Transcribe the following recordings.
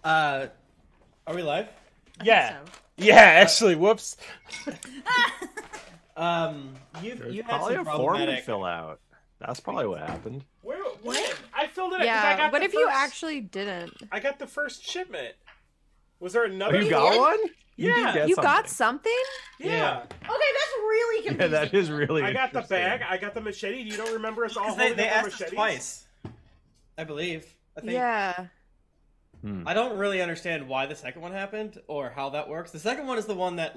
Are we live? Yeah. So. Yeah, actually, whoops. You had probably some a form to problematic. fill out. That's probably what happened. When? I filled it out. 'cause I Yeah, got what the if you first- actually didn't? I got the first shipment. Was there Oh, another? you got one? You Yeah. did get You something. got something? Yeah. Okay, that's really Yeah, confusing. that is really I got the interesting. bag. I got the machete. You don't remember us all Because holding they up our asked us machetes? twice, I believe. I think. Yeah. I don't really understand why the second one happened or how that works. The second one is the one that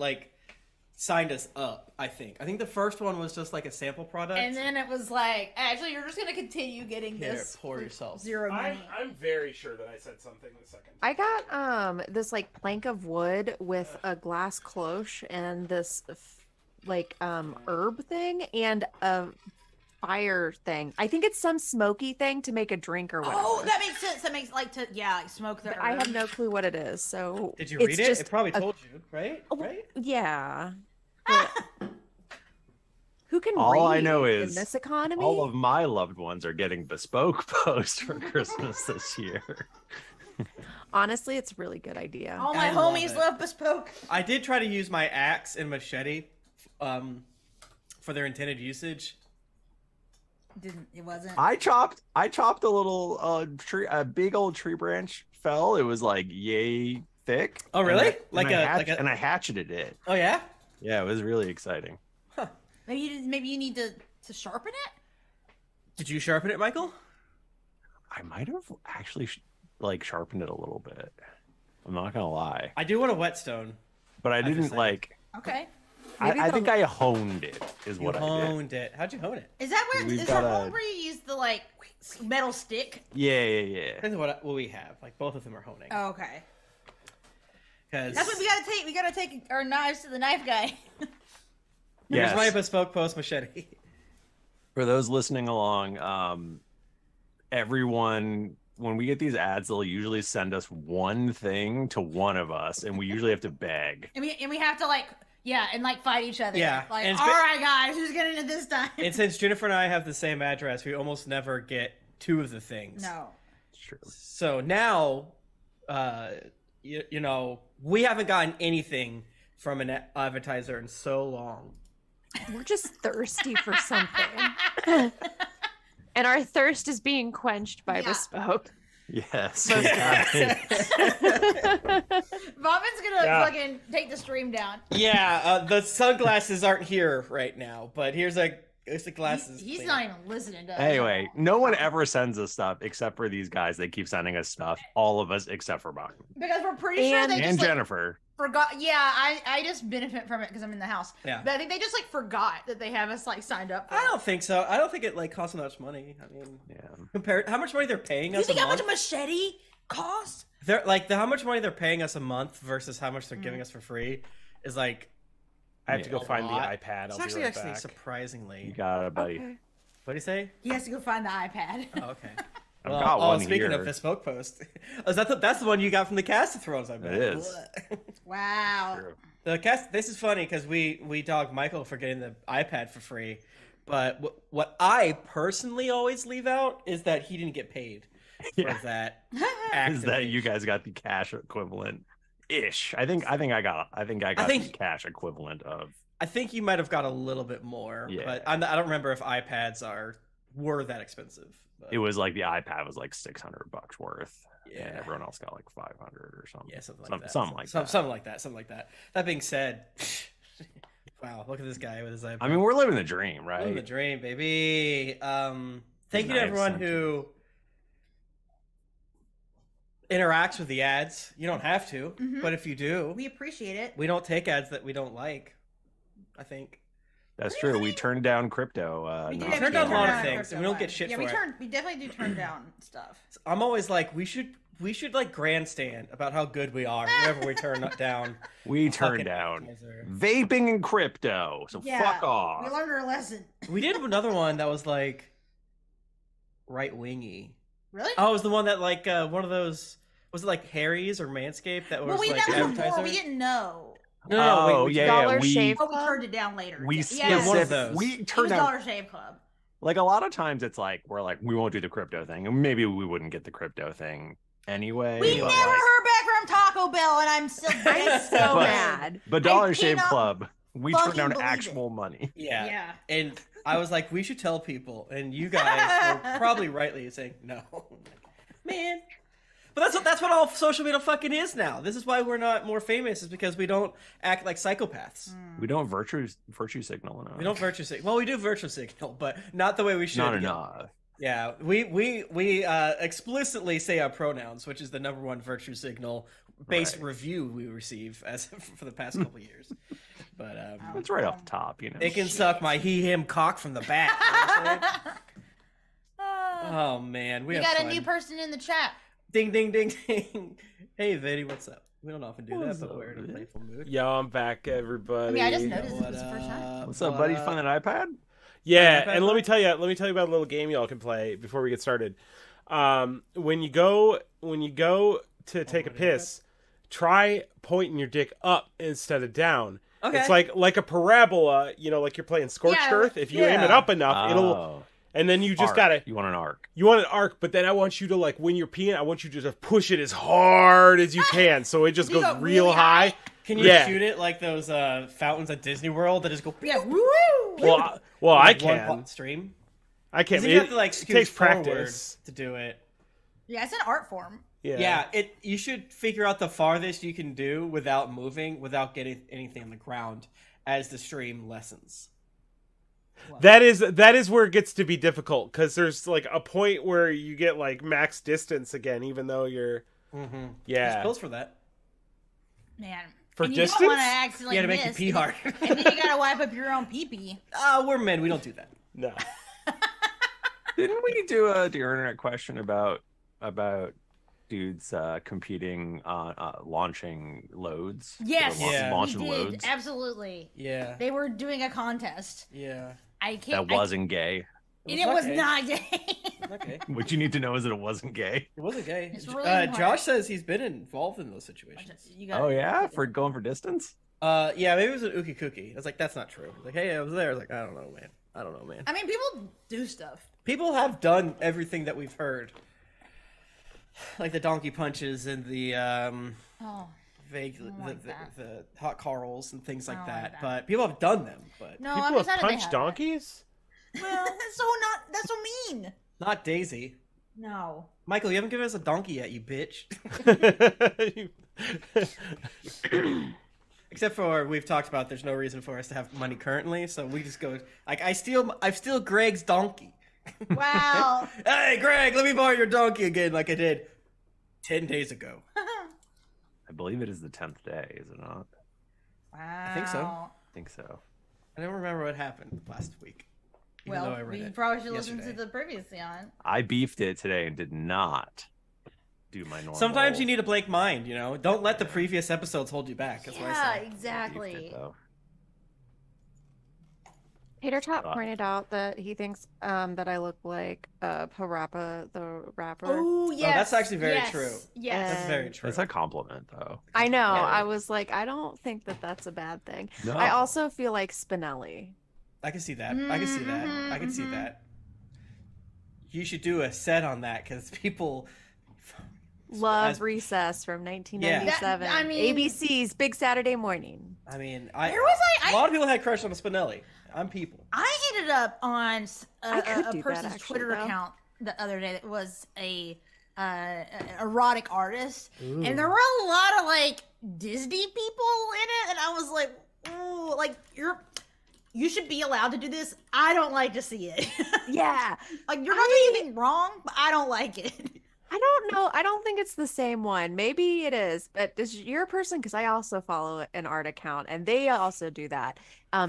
signed us up. I think the first one was just like a sample product. And then it was like, actually, you're just gonna continue getting Here, this. pour yourself. Zero money. I'm very sure that I said something the second time. I got this like plank of wood with a glass cloche and this herb thing and a fire thing. I think it's some smoky thing to make a drink or whatever. Oh, that makes sense. That makes like smoke the. But I have no clue what it is. So Did you it's read it? just It probably a- told you, right? Right? Yeah. But who can All I read know in is this economy? All of my loved ones are getting bespoke posts for Christmas this year. Honestly, it's a really good idea. All my I love homies it. love bespoke. I did try to use my axe and machete, for their intended usage. It wasn't. I chopped a little tree, a big old tree branch fell. It was like yay thick. Oh, really? And I hatcheted it. Oh yeah. Yeah, it was really exciting. Maybe you need to sharpen it. Did you sharpen it, Michael? I might have actually sharpened it a little bit. I'm not gonna lie, I do want a whetstone. but I just didn't saying. like. Okay. Maybe I the- think I honed it. Is You what I did. honed it. How'd you hone it? Is that where We've is got that a- one where you use the metal stick? Yeah. Depends on what we have. Like both of them are honing. Oh, okay. Because That's what we gotta take. We gotta take our knives to the knife guy. here's Yes. my bespoke post machete. For those listening along, everyone, when we get these ads, they'll usually send us one thing to one of us, and we usually have to beg. and we have to fight each other. Yeah, Like, and all right, guys, who's getting it this time? And since Jennifer and I have the same address, we almost never get two of the things. No. It's true. So now, you know, we haven't gotten anything from an advertiser in so long. We're just thirsty for something. And our thirst is being quenched by Yeah. bespoke. Yes. Bobman's gonna Yeah. fucking take the stream down. Yeah, the sunglasses aren't here right now, but here's the glasses. He's clean. not even listening to us. Anyway, no one ever sends us stuff except for these guys. They keep sending us stuff. All of us except for Bachmann Because we're pretty sure And- they and just Jennifer. forgot. Yeah, I just benefit from it because I'm in the house. Yeah. But I think they just forgot that they have us signed up. For I it. don't think so. I don't think it costs that much money. I mean, Yeah. compared how much money they're paying You us think a how much month. a machete costs? They're how much money they're paying us a month versus how much they're giving us for free is like I have to go a find lot. the iPad. It's I'll actually be right back. surprisingly. You got it, buddy. Okay. What do you say? He has to go find the iPad. Oh, okay. I've got one speaking here. of bespoke post, is that's the one you got from the Cast of Thrones? I bet It is. Wow. True. The cast. This is funny because we dogged Michael for getting the iPad for free, but what I personally always leave out is that he didn't get paid Yeah. for that. Is that you guys got the cash equivalent ish? I think I got the cash equivalent of. I think you might have got a little bit more, Yeah. but I don't remember if iPads were that expensive. But, It was like the iPad was like $600 worth, Yeah. and everyone else got like 500 or something. yeah, something like that. Something like that. Something like that. That being said, wow, look at this guy with his iPad. I mean, we're living the dream, right? Living the dream, baby. Thank you to Nice everyone sentiment. who interacts with the ads. You don't have to, Mhm. but if you do, We appreciate it. we don't take ads that we don't like. I think That's true. We turned down crypto. We not did turned too down a lot of long ago. things, and we don't get shit yeah, for it. we definitely do turn down stuff. I'm always like, we should like grandstand about how good we are whenever we turn down. We a fucking turned down advertiser. vaping and crypto. So Yeah, fuck We off. learned our lesson. We did another one that was like right wingy. Really? Oh, it was the one that one of those was it like Harry's or Manscaped that was well, like that was before. advertiser? We didn't know. No, Oh, wait, yeah, Dollar we- Shave Oh, we Club? turned it down later. We yeah, one of specific- those. we It was turned down Dollar Shave Club. like a lot of times. It's like we're like we won't do the crypto thing, and maybe we wouldn't get the crypto thing anyway. We but, never like, heard back Bell, and I'm still I'm so mad. But Dollar Shave cannot Club, we turn fucking down believe actual money. Yeah. Yeah. And I was like, we should tell people, and you guys were probably rightly saying no. Man. But that's what all social media fucking is now. This is why we're not more famous, is because we don't act like psychopaths. We don't virtue signal enough. We don't virtue signal. Well, we do virtue signal, but not the way we should. Not enough. Yeah, we explicitly say our pronouns, which is the #1 virtue signal based review we receive as for the past couple years. But It's right off the top, you know. it can suck my he/him cock from the back. You know what I'm saying? Oh man, we We have got fun. a new person in the chat. Ding ding ding ding. Hey Vinny, what's up? We don't often do that, but we're in a playful mood. Yo, I'm back, everybody. I mean, I just noticed it was the first time. What's up, buddy? You find that iPad? Yeah, iPad and let me mic? tell you about a little game y'all can play before we get started. When you go to take a piss, try pointing your dick up instead of down. Okay. It's like a parabola, like you're playing Scorched Yeah. Earth. If you aim it up enough, it'll. Oh. And then you just Arc. gotta. You want an arc. You want an arc, but then I want you to when you're peeing, I want you to just push it as hard as you can, so it just You goes go real really high. high? Can you Yeah. shoot it like those fountains at Disney World that just go? Yeah, woo! Well, I like can. one stream. I can. Because you have to like it scooch takes forward practice. to do it. Yeah, it's an art form. Yeah, you should figure out the farthest you can do without moving, without getting anything on the ground, as the stream lessens. That is where it gets to be difficult, because there's like a point where you get like max distance again, even though you're There's pills for that. Man. For and distance? You don't want to accidentally Yeah, to make you miss, pee hard. and then you gotta wipe up your own pee-pee. We're men. We don't do that. No. Didn't we do a Dear Internet question about dudes competing on launching loads? Yes, Yeah. we Launching did. loads. Absolutely. Yeah. They were doing a contest. Yeah. I can't. That wasn't gay. And it was okay. not gay. Okay. What you need to know is that it wasn't gay. It wasn't gay. It's really hard. Josh says he's been involved in those situations. You gotta- Oh yeah, for going for distance. Yeah, maybe it was an ookie cookie. I was like, that's not true. Like, hey, I was there. I was like, I don't know, man. I mean, people do stuff. People have done everything that we've heard, like the donkey punches and the Oh. vague, like the that. hot Carls and things like I don't that. like that. But people have done them, but No, People I'm have excited they punched have donkeys? it. Well, that's so mean. not Daisy. No. Michael, you haven't given us a donkey yet, you bitch. Except for we've talked about there's no reason for us to have money currently, so we just go like I steal Greg's donkey. Wow. Hey Greg, let me borrow your donkey again, like I did 10 days ago. I believe it is the 10th day, is it not? Wow. think so. I think so. I don't remember what happened last week. Even though I Well, read we it probably should listen yesterday. to the previous on. I beefed it today and did not do my normal. Sometimes you need a blank mind, you know. Don't let the previous episodes hold you back. That's what I Yeah, say. I beefed exactly. it, though. Tater Tot pointed out that he thinks that I look like Parappa the rapper. Oh, yes. that's actually very yes, true. Yes. That's very true. It's a compliment, though. I know. Yeah. I was like, I don't think that that's a bad thing. No. I also feel like Spinelli. I can see that. I can see that. I can see that. You should do a set on that because people Love As- Recess from 1997. That- I mean- ABC's Big Saturday Morning. I mean, Where was a lot of people had crush on Spinelli. I'm people. I ended up on I could a do that, person's actually, Twitter though. account the other day that was a erotic artist, and there were a lot of like Disney people in it, and I was like, ooh, like you should be allowed to do this. I don't like to see it. Yeah. Like you're not doing anything wrong, but I don't like it. I don't know. I don't think it's the same one. Maybe it is, but is your person? Because I also follow an art account, and they also do that.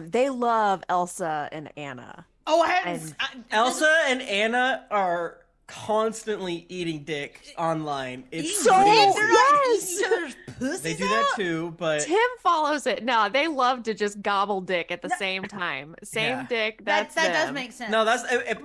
They love Elsa and Anna. Oh, I haven't. Elsa and Anna are constantly eating dick online. It's So- crazy. They're yes! eating each other's pussies They do that out? too, but Tim follows it. No, they love to just gobble dick at the same time. Same Yeah. dick. That That's does them. make sense. no,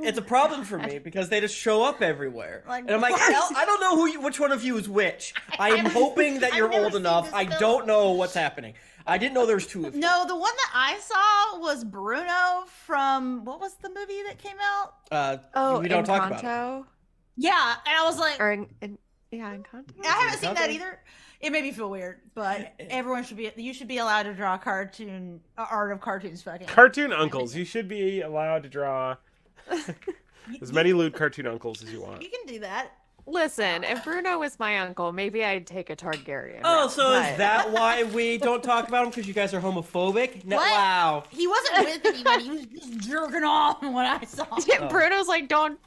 it's a problem for me because they just show up everywhere, Like, and I'm like, what? I don't know which one of you is which. I'm hoping that I've you're never old seen enough. this I film. don't know what's happening. I didn't know there was two of you. No, the one that I saw was Bruno from what was the movie that came out? Oh, we don't talk about it. Encanto? Yeah, and I was like, Or yeah, Encanto. I haven't seen that Encanto? either. It made me feel weird, but you should be allowed to draw art of cartoons. Fucking Cartoon uncles. You should be allowed to draw as many lewd cartoon uncles as you want. You can do that. Listen, if Bruno was my uncle, maybe I'd take a Targaryen. Oh, route, so but- is that why we don't talk about him? Because you guys are homophobic? No, What? wow. He wasn't with anybody. He was just jerking off when I saw him. Bruno's like, don't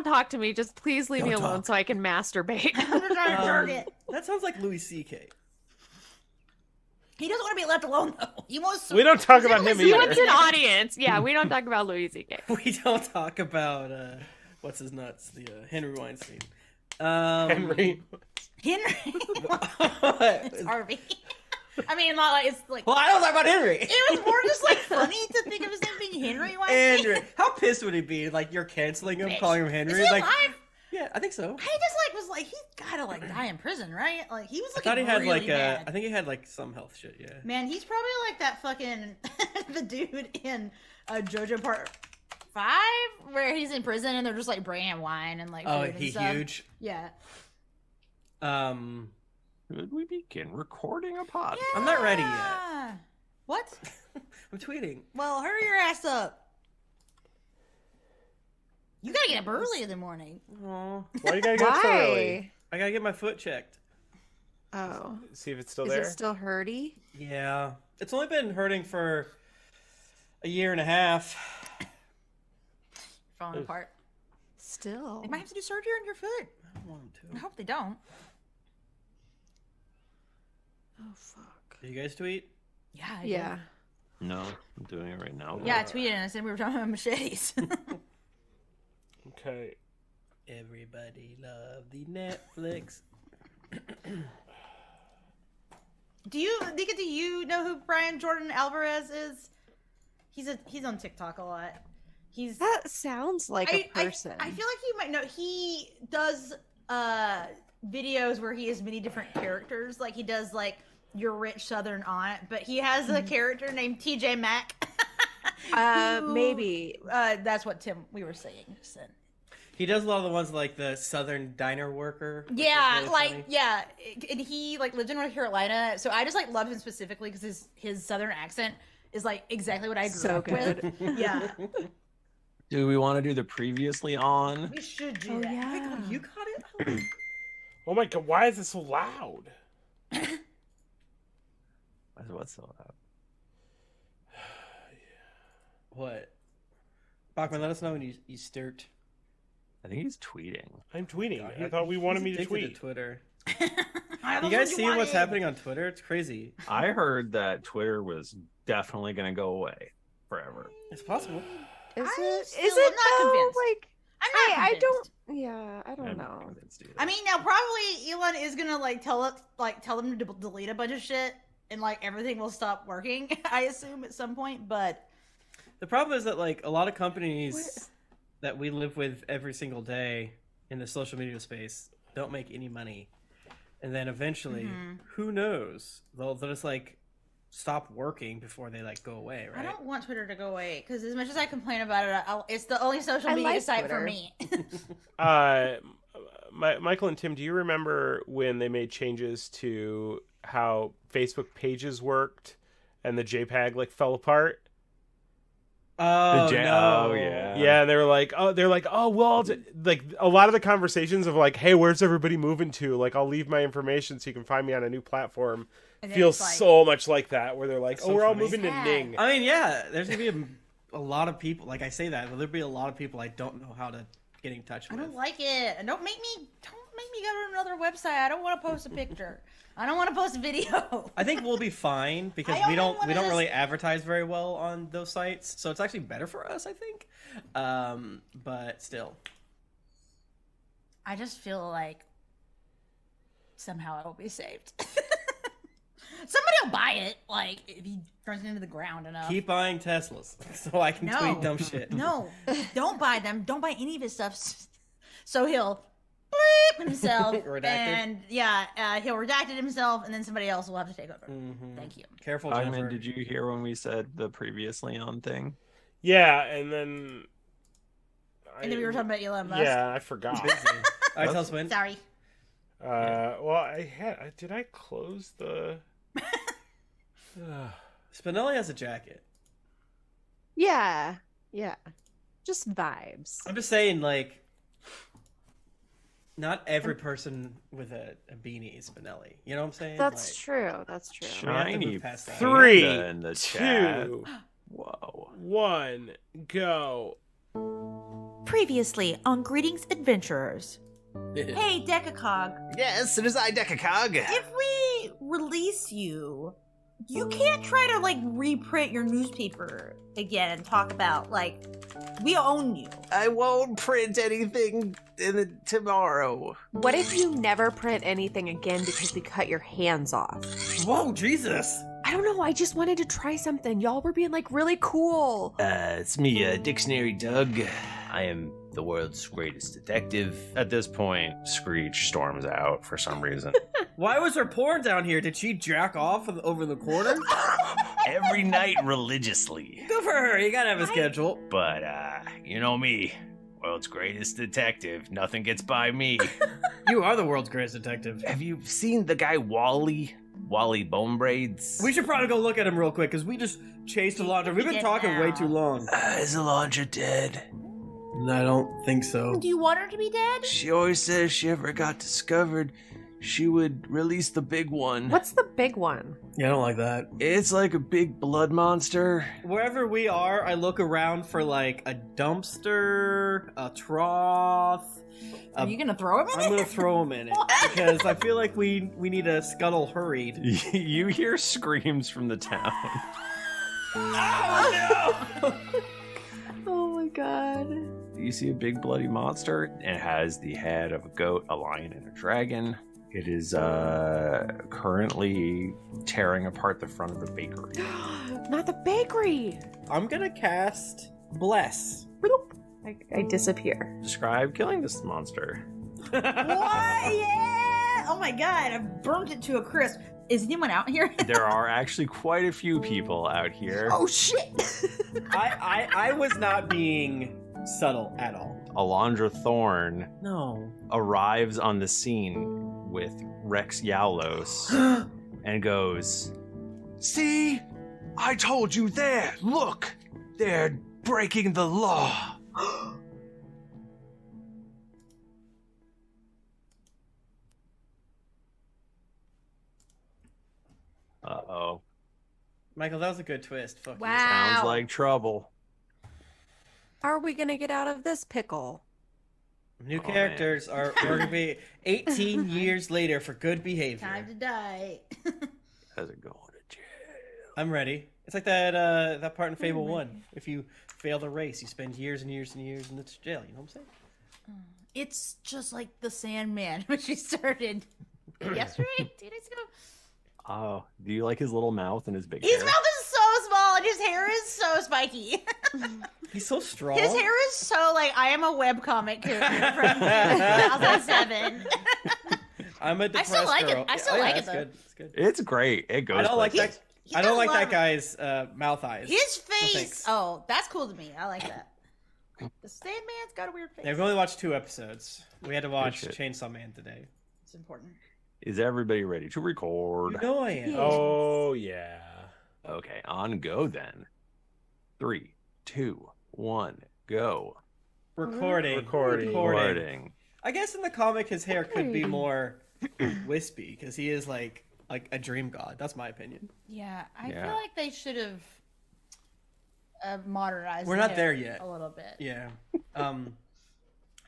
talk to me. Just please leave me Don't alone talk. so I can masturbate. I'm just trying to jerk it. That sounds like Louis C.K. He doesn't want to be left alone though. He wants. We don't talk about him He either. wants an audience. Yeah, we don't talk about Louis C.K. We don't talk about, what's his nuts? The Henry Weinstein. Henry. It's Harvey. I mean, not like it's like. Well, I don't talk about Henry. It was more just like funny to think of his name being Henry Weinstein. Henry. How pissed would he be? Like, you're canceling him, Bitch. calling him Henry? Is he Like, alive? yeah, I think so. He just was like, he's gotta like die in prison, right? Like he was I looking thought he had really like bad. I think he had like some health shit. Yeah. Man, he's probably like that fucking the dude in JoJo Part 5 where he's in prison and they're just like bringing him wine and like Oh, food and he stuff. huge. Yeah. Should we begin recording a podcast? I'm not ready yet. Yeah. What? I'm tweeting. Well, hurry your ass up. You gotta get up early in the morning. Aw. Why you gotta get up so early? Why? I gotta get my foot checked. Oh, See if it's still is there. it still hurty? Yeah. It's only been hurting for a year and a half. Falling apart. Still. They might have to do surgery on your foot. I don't want I to. hope they don't. Oh fuck. Do you guys tweet? Yeah. I Yeah. No, I'm doing it right now. did. Yeah, I tweeted and I said we were talking about machetes. Okay. Everybody love the Netflix. Nika, do you know who Brian Jordan Alvarez is? He's on TikTok a lot. He's That sounds like a person. I feel like you might know. He does videos where he has many different characters. Like he does like your rich Southern aunt, but he has a character named TJ Maxx. Maybe. That's what we were saying. Just then. He does a lot of the ones like the Southern diner worker. which is Yeah, really like funny. yeah, and he like lived in North Carolina, so I just like love him specifically because his Southern accent is like exactly what I grew So up good. with. Yeah, Do we want to do the previously on? we should do Oh that. yeah. Oh my God, you caught it? Oh my god, why is it so loud? What's so loud? What? Bachman, let us know when you start. I think he's tweeting. I'm tweeting. I thought we wanted me to He's tweet. addicted Twitter. I You guys see what's happening on Twitter? It's crazy. I heard that Twitter was definitely going to go away forever. It's possible. Is I'm it? still Is it not though? convinced. Like I'm not I convinced. don't. Yeah, I don't I'm not know. convinced either. I mean, now probably Elon is gonna like tell them to delete a bunch of shit, and like everything will stop working. I assume at some point, but The problem is that like a lot of companies that we live with every single day in the social media space don't make any money, and then eventually, who knows? They'll just like stop working before they like go away, right? I don't want Twitter to go away because as much as I complain about it, it's the only social I media like site for Twitter. me. Michael and Tim, do you remember when they made changes to how Facebook pages worked and the JPEG like fell apart? Oh no! Oh, yeah. Yeah, and they were like, well, like a lot of the conversations of like, hey, where's everybody moving to? Like, I'll leave my information so you can find me on a new platform. And then Feels it's like- so much like that, where they're like, That's oh, so we're all funny. moving to Sad. Ning. I mean, yeah, there's gonna be a lot of people. Like I say that, but there'll be a lot of people I don't know how to get in touch I with. don't like it. And don't make me go to another website. I don't want to post a picture. I don't want to post a video. I think we'll be fine because I we don't don't wanna just- really advertise very well on those sites, so it's actually better for us, I think. But still, I just feel like somehow it'll be saved. Somebody will buy it, like if he runs it into the ground enough. keep buying Teslas so I can No. tweet dumb shit. No, don't buy them. Don't buy any of his stuff. So he'll bleep himself, Redacted? and he'll redact it himself, and then somebody else will have to take over. Mhm. Thank you. Careful, Bachman, Jennifer. did you hear when we said the previously on thing? Yeah, and then. And then we were talking about Elon Musk. Yeah, I forgot. All right, tell us when. Sorry. Well, Did I close the? Spinelli has a jacket. Yeah. Just vibes. I'm just saying, like, not every person with a beanie is Spinelli. You know what I'm saying? That's true. That's true. We have to Shiny move past that. 3, in the chat. 2, Whoa. 1, go. Previously on Greetings Adventurers. Hey, Decacog. Yes, it is I, Decacog. If we release you, you can't try to, like, reprint your newspaper again and talk about, like, we own you. I won't print anything tomorrow. What if you never print anything again because we cut your hands off? Whoa, Jesus! I don't know. I just wanted to try something. Y'all were being like really cool. It's me, Dictionary Doug. I am the world's greatest detective. At this point, Screech storms out for some reason. Why was there porn down here? Did she jack off over the corner? Every night religiously. Good for her. You gotta have a schedule. But, you know me. World's greatest detective. Nothing gets by me. You are the world's greatest detective. Have you seen the guy Wally? Wally Bone Braids? We should probably go look at him real quick, because we just chased Alondra. We've been Dead talking now. way too long. Is Alondra dead? I don't think so. Do you want her to be dead? She always says if she ever got discovered, she would release the big one. What's the big one? Yeah, I don't like that. It's like a big blood monster. Wherever we are, I look around for, like, a dumpster, a trough. Are you gonna throw him in I'm it? gonna throw him in it, because I feel like we need a scuttle hurried. You hear screams from the town. Oh, no! Oh my god. You see a big bloody monster. It has the head of a goat, a lion, and a dragon. It is currently tearing apart the front of the bakery. Not the bakery. I'm gonna cast Bless. Bloop. I disappear. Describe killing this monster. What? Yeah! Oh my god, I burnt it to a crisp. Is anyone out here? There are actually quite a few people out here. Oh shit! I was not being subtle at all. Alondra Thorne No. arrives on the scene with Rex Yalos and goes, "See? I told you there. Look, they're breaking the law." Uh-oh. Michael, that was a good twist. Fuck you. Wow. Sounds like trouble. How are we gonna get out of this pickle? New Oh, characters are we're gonna be 18 years later for good behavior. Time to die. How's it going to jail? I'm ready. It's like that that part in Fable 1. If you fail the race, you spend years and years and years in the jail. You know what I'm saying? It's just like the Sandman, which he started yesterday, 2 days ago. Oh, do you like his little mouth and his big His hair? mouth is so small and his hair is so spiky. He's so strong. His hair is so like I am a webcomic character from 2007. I'm a I depressed still like it. girl. I still Yeah, like it, it's though. good. It's good. It's great. It goes. I don't like places. that. He I don't does like a that lot guy's mouth eyes. His face. thanks. Oh, that's cool to me. I like that. The Sandman's got a weird face. Yeah, we've only watched 2 episodes. We had to watch shit. Chainsaw Man today. It's important. Is everybody ready to record? You know I am. Yeah. Oh yeah. Okay, on go then. 3, 2, 1, go. Recording. Recording. I guess in the comic, his hair could be more wispy because he is like a dream god. That's my opinion. Yeah, I Yeah. feel like they should have modernized. We're the not hair there yet. A little bit. Yeah. my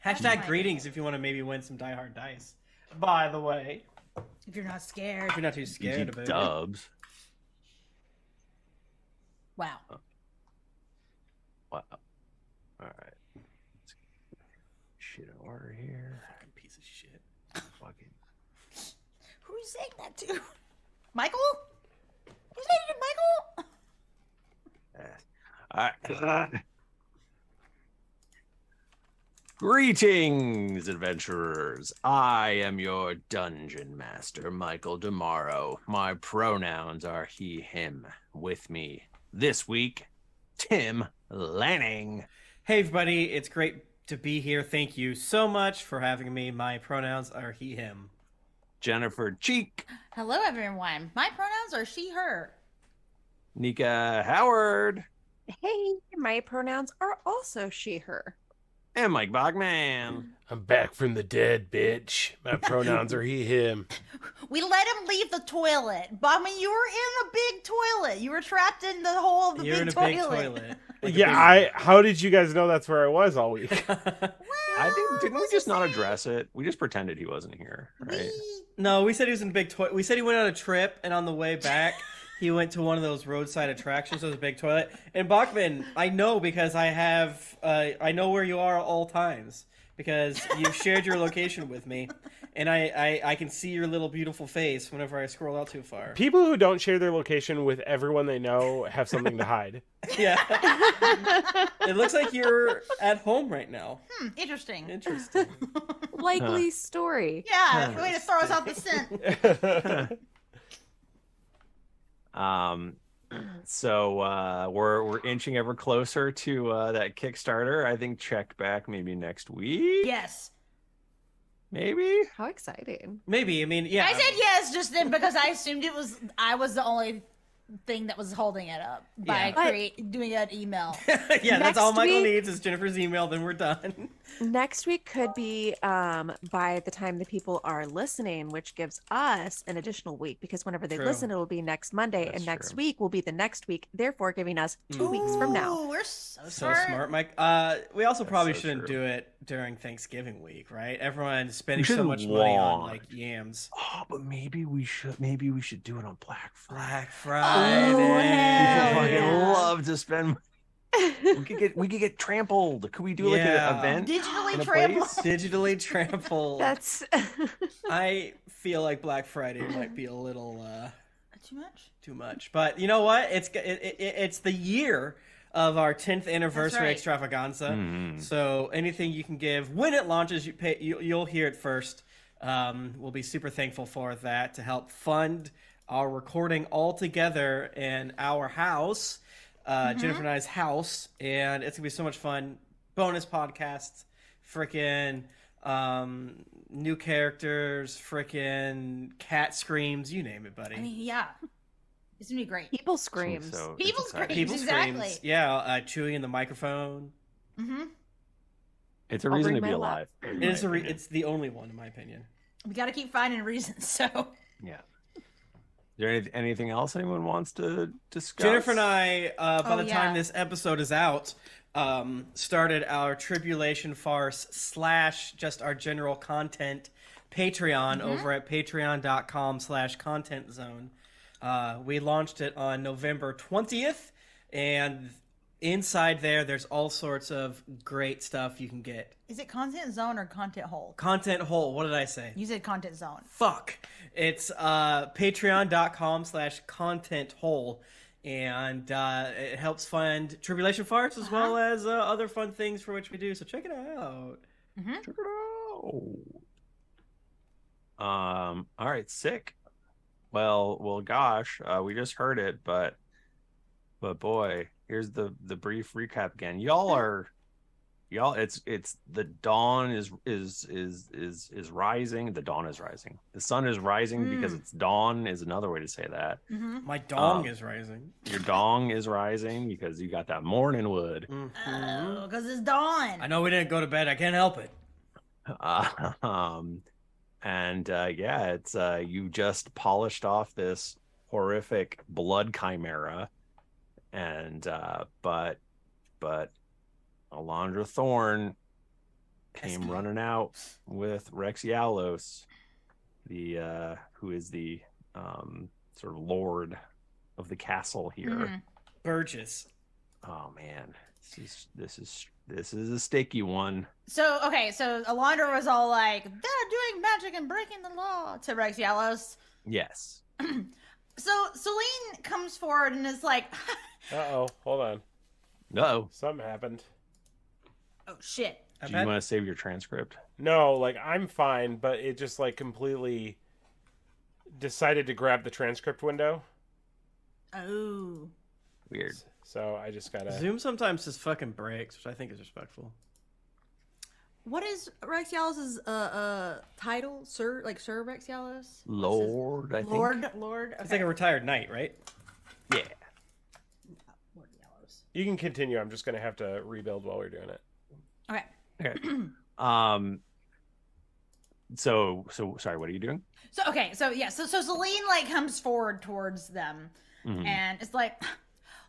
Hashtag greetings if you want to maybe win some Die Hard dice. By the way, If you're not scared. if you're not too scared about it. Dubs. Wow. Wow. All right. Let's get shit in order here. Fucking piece of shit. Fucking. Who are you saying that to? Michael? Who's saying it to Michael? All right. Greetings, adventurers. I am your dungeon master, Michael DiMauro. My pronouns are he, him. With me this week, Tim Lanning. Hey everybody, it's great to be here. Thank you so much for having me. My pronouns are he, him. Jennifer Cheek. Hello, everyone. My pronouns are she, her. Nika Howard. Hey, my pronouns are also she, her. And Mike Bachmann. I'm back from the dead, bitch. My pronouns are he, him. We let him leave the toilet. Bachman, you were in a big toilet. You were trapped in the hole of the You're in big a big toilet. toilet. Like a Yeah, big- how did you guys know that's where I was all week? I think, didn't we just not address it? We just pretended he wasn't here, right? No, we said he was in a big toilet. We said he went on a trip, and on the way back, he went to one of those roadside attractions. So it was a big toilet. And Bachman, I know because I know where you are at all times because you've shared your location with me, and I can see your little beautiful face whenever I scroll out too far. People who don't share their location with everyone they know have something to hide. Yeah. It looks like you're at home right now. Interesting. Interesting. Likely story. Yeah, way to throw us off the scent. So we're inching ever closer to that Kickstarter. I think check back maybe next week. Yes. Maybe. How exciting. Maybe. I mean, yeah. I said yes just then because I assumed I was the only thing that was holding it up by Yeah. doing an email. Yeah, that's all Next Michael week- needs is Jennifer's email, then we're done. Next week could be by the time the people are listening, which gives us an additional week because whenever they True. listen, it will be next Monday, That's and next true. week will be the next week, therefore giving us 2 weeks from now. Ooh, we're so So smart. smart, Mike. We also probably so shouldn't true. do it during Thanksgiving week, right? Everyone's spending We so shouldn't much money on launch. like yams. Oh, but maybe we should do it on Black Friday. Black Friday. hell People fucking yeah. love to spend. We could get trampled. Could we do like Yeah. an event? Digitally in a trampled. place? Digitally trampled. That's I feel like Black Friday might be a little Too much? too much, but you know what? It's the year of our 10th anniversary right. extravaganza. Mhm. So anything you can give when it launches, you'll hear it first. We'll be super thankful for that to help fund our recording all together in our house, Jennifer and I's house, and it's gonna be so much fun. Bonus podcasts, frickin' new characters, frickin' cat screams, you name it, buddy. I mean, yeah. It's gonna be great. people screams. So People it's exciting. scream. People exactly. screams, yeah. Chewing in the microphone. Mm-hmm. It's a I'll reason bring to be my alive. lap. in It is my opinion. it's the only one in my opinion. We got to keep finding reasons. So Yeah. Is there anything else anyone wants to discuss? Jennifer and I, by the yeah. time this episode is out, started our Tribulation Farce / just our general content Patreon over at patreon.com/content zone. We launched it on November 20th, and inside there's all sorts of great stuff you can get. is it content zone or content hole? Content hole, what did I say? You said content zone. Fuck. It's patreon.com/content hole. And it helps fund Tribulation Farce as well as other fun things for which we do. So check it out. Check it out. All right, sick. Well, gosh, we just heard it, but boy, here's the brief recap again. Y'all, it's the dawn is rising. The dawn is rising. The sun is rising because it's dawn is another way to say that. My dong is rising. Your dong is rising because you got that morning wood. Oh, because it's dawn. I know we didn't go to bed. I can't help it. It's you just polished off this horrific blood chimera, and but Alondra Thorne came running out with Rex Yalos, the who is the sort of lord of the castle here. Burgess. Oh man, this is a sticky one. So Alondra was all like, "They're doing magic and breaking the law" to Rex Yalos. Yes. So Selene comes forward and is like, Uh-oh, hold on. No. Something happened. "Oh shit!" I Do bet- you want to save your transcript? No, like, I'm fine, but it just, like, completely decided to grab the transcript window. Oh, Weird. So I just gotta... Zoom sometimes just fucking breaks, which I think is respectful. What is Rexialis' title? Sir Rexialis? Lord, I think. Lord. Okay. It's like a retired knight, right? Yeah. Lord Yellows. You can continue. I'm just going to have to rebuild while we're doing it. Okay. Okay. So sorry, what are you doing? So Selene like comes forward towards them, and it's like,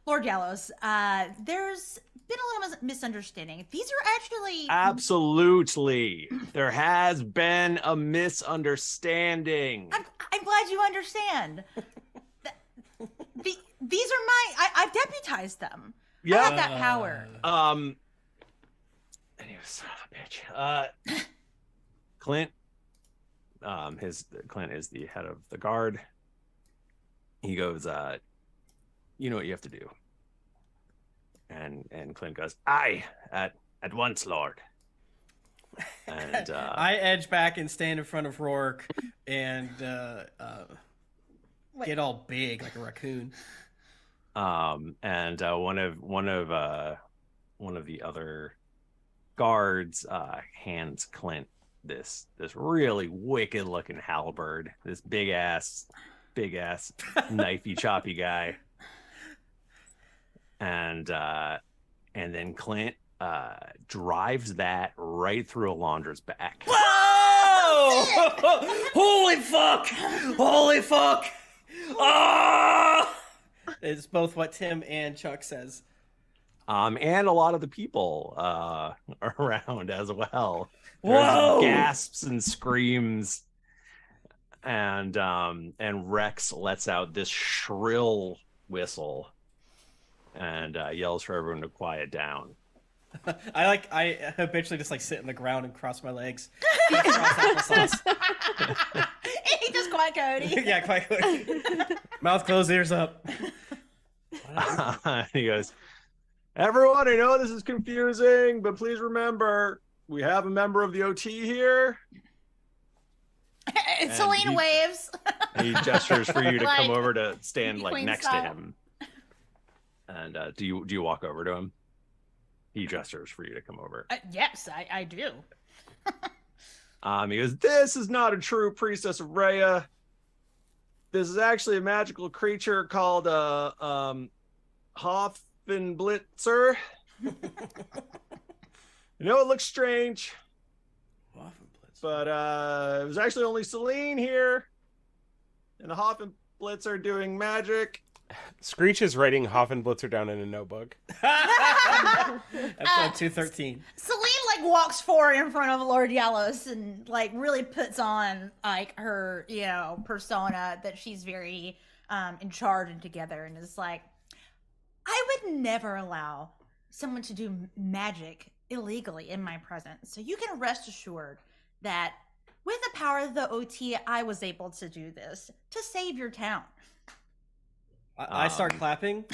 Lord Yellows, there's been a little misunderstanding. These are actually Absolutely, there has been a misunderstanding. I'm glad you understand. These are I've deputized them. I have that power. Anyway, son of a bitch. Clint. Clint is the head of the guard. He goes, you know what you have to do. And Clint goes, aye, at once, Lord. And I edge back and stand in front of Rourke and get all big like a raccoon. And one of the other guards hands Clint this really wicked looking halberd, this big ass knifey choppy guy. And then Clint drives that right through Alondra's back. Whoa! Holy fuck! Holy fuck! Ah! It's both what Tim and Chuck says. And a lot of the people around as well. Whoa! There's gasps and screams, and Rex lets out this shrill whistle and yells for everyone to quiet down. I habitually just like sit in the ground and cross my legs. Cross applesauce. He does quite Cody. Yeah, quite Cody. Mouth closed, ears up. He goes, everyone, I know this is confusing, but please remember, we have a member of the OT here. And Selene waves. He gestures for you to Like, come over to stand like Queen next style. to him. And do you walk over to him? He gestures for you to come over. Yes, I do. He goes, this is not a true priestess of Rhea. This is actually a magical creature called Hoffenblitzer. I know it looks strange, but it was actually only Selene here and the Hoffenblitzer doing magic. Screech is writing Hoffenblitzer down in a notebook. Episode 213. Selene like walks forward in front of Lord Yellows and like really puts on like her, persona that she's very in charge and together, and is like, I would never allow someone to do magic illegally in my presence. So you can rest assured that with the power of the OT, I was able to do this to save your town. I start clapping.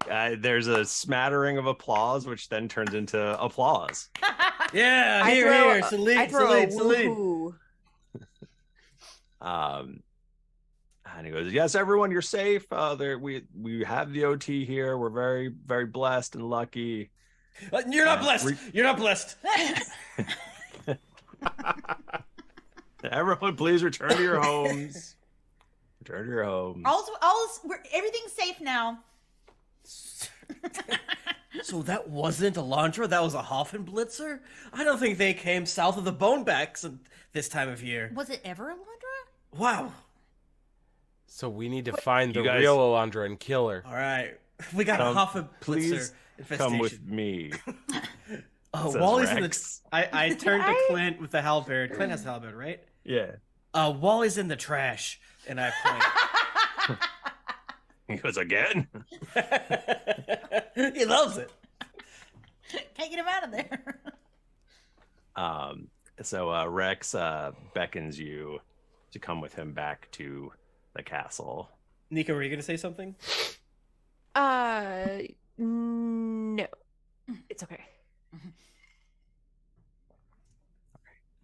There's a smattering of applause, which then turns into applause. Yeah, I here, throw Selene. a woohoo. And he goes, yes, everyone, you're safe. We have the OT here. We're very, very blessed and lucky. You're not blessed. You're not blessed. Everyone, please return to your homes. Return to your homes. Everything's safe now. So that wasn't Alondra? That was a Hoffenblitzer? I don't think they came south of the Bonebacks this time of year. Was it ever Alondra? Wow. So we need to find the guys- real Alondra and kill her. All right. We got a Hoffenblitzer Please infestation. come with me. Oh, says Wally's in Rex. the... I turned to Clint with the halberd. Clint has the halberd, right? Yeah. Wally's in the trash. And I point. He goes, again? He loves it. Can't get him out of there. So Rex beckons you to come with him back to the castle. Nika, were you going to say something? No. It's okay.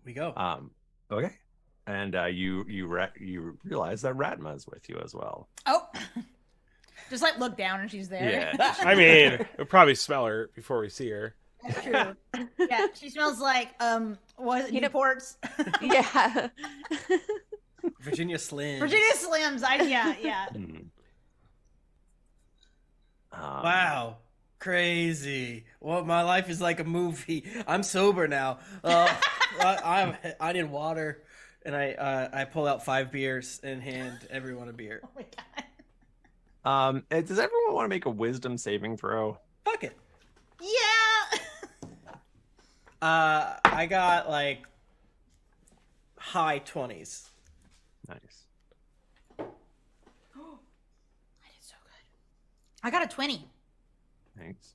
We go. Okay. And you realize that Ratma's with you as well. Oh. Just like look down and she's there. Yeah. I mean, we'll probably smell her before we see her. That's true. Yeah, she smells like what is it, Newports? Yeah. Virginia Slim. Virginia Slims. Yeah. Wow. Crazy. Well, my life is like a movie. I'm sober now. I need water. And I pull out 5 beers and hand everyone a beer. Oh my god. Does everyone want to make a wisdom saving throw? Fuck it. Yeah. I got like high 20s. Nice. I did so good. I got a 20. Thanks.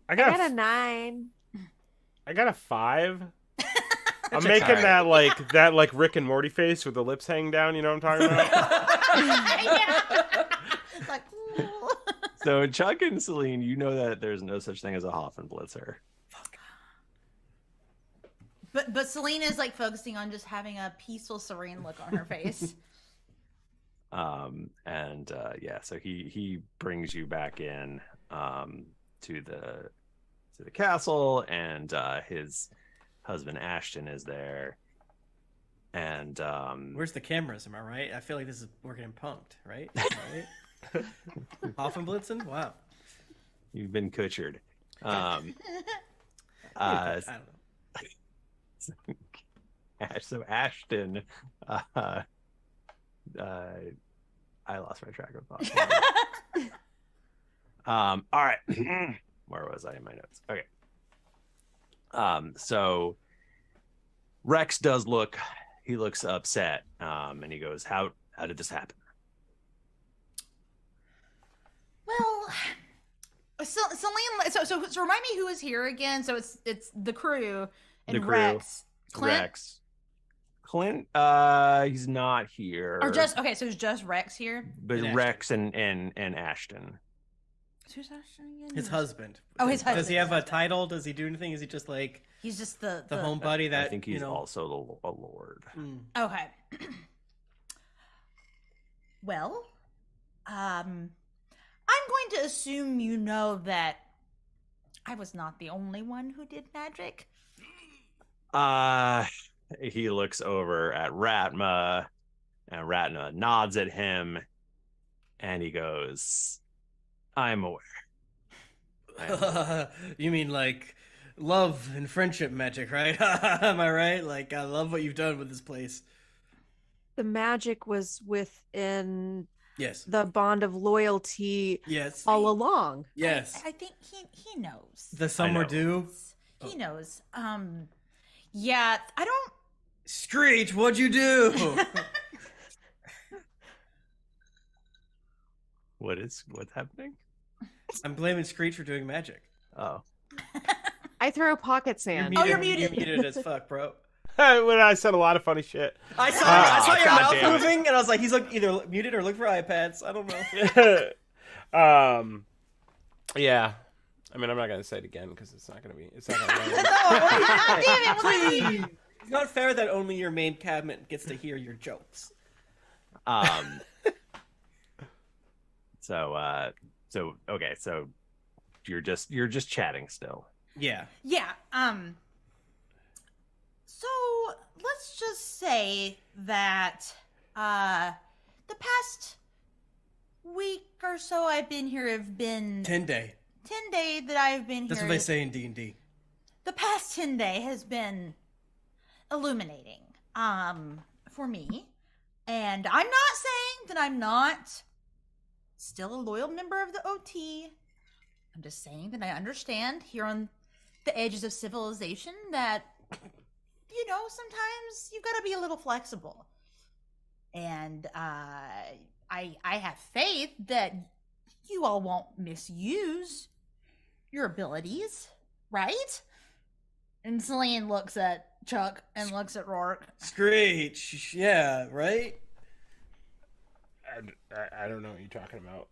I I got got a 9. I got a 5. I'm checks making out. that like Rick and Morty face with the lips hanging down. You know what I'm talking about? Yeah. It's like, ooh. So Chuck and Selene, you know that there's no such thing as a Hoffenblitzer. But Selene is like focusing on just having a peaceful, serene look on her face. So he brings you back in to the castle, and his husband Ashton is there. And Where's the cameras? Am I right? I feel like we're getting punked, right? Right? Hoffenblitzen? Wow. you've been kutchered. I don't know. So Ashton, I lost my track of thought. All right. Where was I in my notes? Okay. So Rex does he looks upset, and he goes, how did this happen? Well, Selene. So remind me who is here again. So it's the crew and The crew. Rex. Clint. Rex. Clint, he's not here. Or just okay. So it's just Rex here. but And Rex and Ashton. Who's Ashton again? His husband. Oh, his Does he have a husband. title? Does he do anything? Is he just like He's just the the home buddy that I think he's you know? also a lord. Mm. Okay. Well, I'm going to assume you know that I was not the only one who did magic. He looks over at Ratma, and Ratma nods at him, and he goes, I'm aware. You mean like love and friendship magic, right? Am I right? Like I love what you've done with this place. The magic was within Yes. the bond of loyalty Yes. all along. Yes. I think he knows. The summer know. dew. He knows. Yeah, I don't. Screech, what'd you do? What's happening? I'm blaming Screech for doing magic. Oh. I throw pocket sand. Oh, you're muted. You're muted as fuck, bro. When I said a lot of funny shit. I saw your God mouth damn it. moving, and I was like, he's either muted or look for iPads. I don't know. Yeah. I mean, I'm not gonna say it again because it's not gonna land. God damn it! Please. It's not fair that only your main cabinet gets to hear your jokes. So okay, so you're just chatting still. Yeah. Yeah. So let's just say that the past week or so I've been here have been 10 day. 10 day that I've been That's here. what they say in D&D. The past 10 day has been illuminating for me. And I'm not saying that I'm not still a loyal member of the OT. I'm just saying that I understand here on the edges of civilization that, you know, sometimes you've got to be a little flexible. And I have faith that you all won't misuse your abilities, right? And Selene looks at Chuck and looks at Rourke. Screech. Yeah, right? I don't know what you're talking about.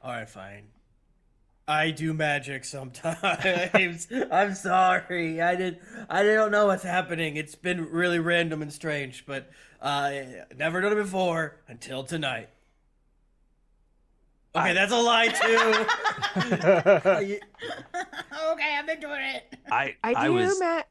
Alright, fine. I do magic sometimes. I'm sorry. I don't know what's happening. It's been really random and strange, but never done it before until tonight. Okay, that's a lie too. okay, I've been doing it. I do, was. Matt.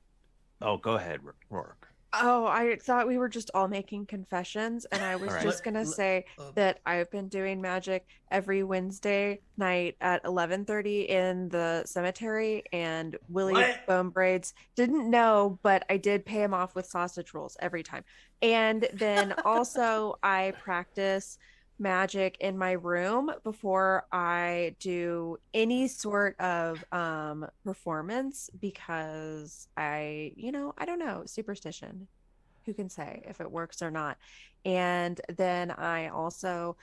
Oh, go ahead, Rourke. Oh, I thought we were just all making confessions, and I was All right. just gonna say that I've been doing magic every Wednesday night at 11:30 in the cemetery, and Willie What? Bone Braids didn't know, but I did pay him off with sausage rolls every time. And then also I practice magic in my room before I do any sort of performance because I don't know, superstition. Who can say if it works or not? And then I also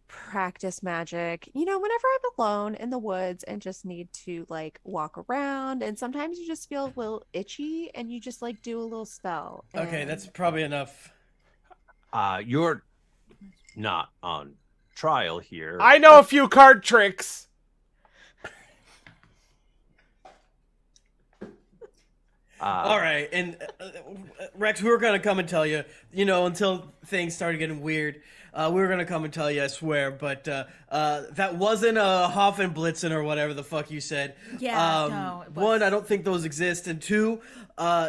practice magic, whenever I'm alone in the woods and just need to like walk around, and sometimes you just feel a little itchy and you just like do a little spell. Okay, and that's probably enough. You're not on trial here. I know a few card tricks. All right, and Rex, we were gonna come and tell you, until things started getting weird, we were gonna come and tell you, I swear, but that wasn't a Hoffenblitzen or whatever the fuck you said. Yeah, no, it was... One, I don't think those exist, and two,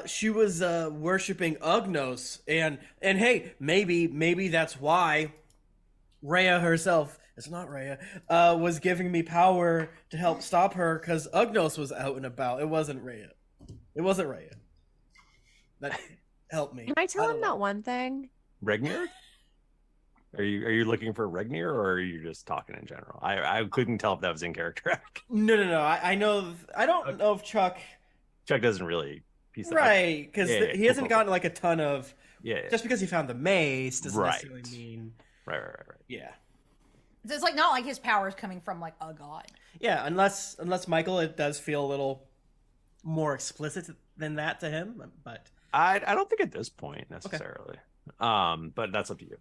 she was worshiping Ugnos, and hey, maybe that's why Rhea herself, it's not Rhea, was giving me power to help stop her because Ugnos was out and about. It wasn't Rhea. It wasn't Rhea. That helped me. Can I tell him know. that one thing? Regnir? Are you looking for Regnir, or are you just talking in general? I couldn't tell if that was in character. No. I know. I don't know if Chuck. Chuck doesn't really. He's Right, because he hasn't cool. gotten like a ton of. Yeah. Just because he found the mace doesn't Right. necessarily mean. Right. Yeah. So it's like not like his power is coming from like a god. Yeah, unless Michael, it does feel a little more explicit than that to him, but I don't think at this point necessarily. Okay. But that's up to you.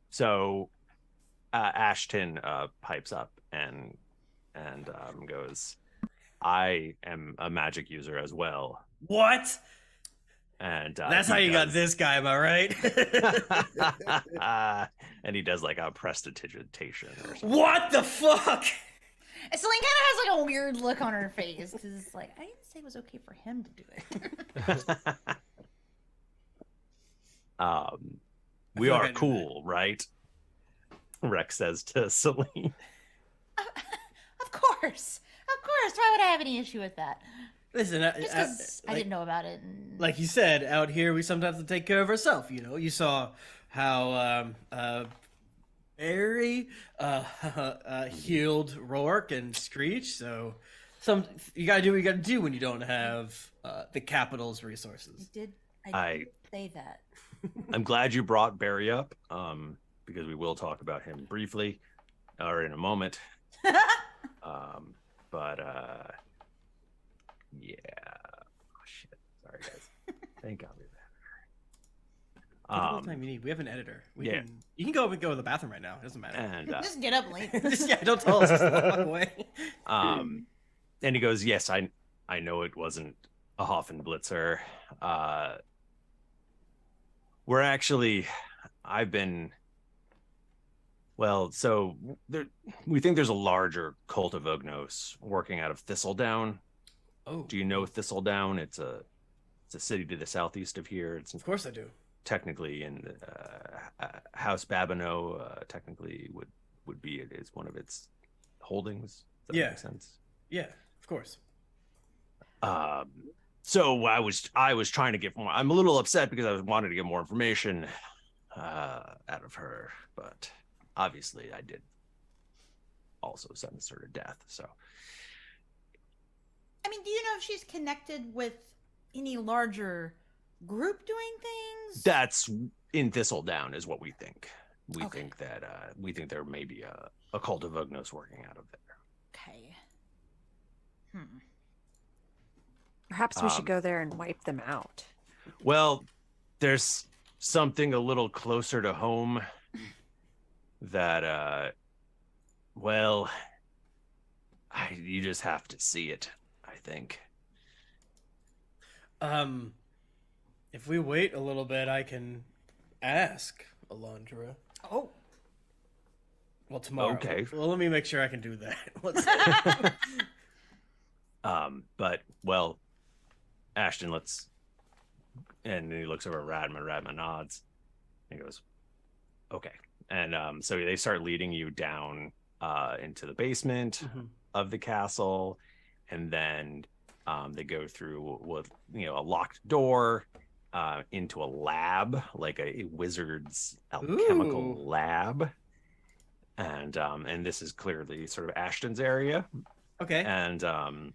So Ashton pipes up and goes, I am a magic user as well. what? And That's how you got this guy, am I right? And he does like a prestidigitation or something. What the fuck? And Selene kind of has like a weird look on her face because it's like, I didn't say it was okay for him to do it. We feel are like I knew cool, right? Rex says to Selene. Of course. Why would I have any issue with that? Listen, Just because I didn't know about it. And... like you said, out here we sometimes have to take care of ourselves. You saw how Barry healed Rourke and Screech. So you gotta do what you gotta do when you don't have the capital's resources. I did say that. I'm glad you brought Barry up, because we will talk about him briefly, or in a moment. Yeah. Oh, shit. Sorry, guys. Thank God we're Take all the time you need. We have an editor. Yeah. You can go to the bathroom right now. It doesn't matter. And Just get up and leave. Don't tell us. Just walk away. and he goes, yes, I know it wasn't a Hoffenblitzer. We're actually, we think there's a larger cult of Ugnos working out of Thistledown. Oh, Do you know Thistledown? It's a city to the southeast of here. It's of course I do. technically in House Babineau. Technically would be it is one of its holdings. Does that make sense? Yeah, of course. So I was trying to get more. I'm a little upset because I wanted to get more information out of her, but obviously I did also sentence her to death. So I mean, do you know if she's connected with any larger group doing things? that's in Thistledown is what we think. We Okay. think that we think there may be a cult of Ugnos working out of there. Okay. Perhaps we should go there and wipe them out. Well, there's something a little closer to home that you just have to see it, I think. If we wait a little bit, I can ask Alondra. Oh. Well, tomorrow. Okay. Well, let me make sure I can do that. But well, Ashton, let's. And he looks over at Radman. Radman nods. He goes, "Okay." And so they start leading you down into the basement of the castle, and then they go through a locked door into a lab, like a wizard's alchemical lab. And this is clearly sort of Ashton's area. Okay. And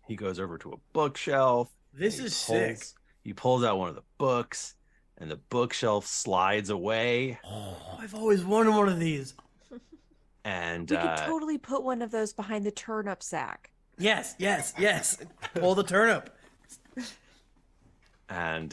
he goes over to a bookshelf. This is sick. He pulls out one of the books, and the bookshelf slides away. Oh, I've always wanted one of these. And we could totally put one of those behind the turnip sack. Yes. Pull the turnip. And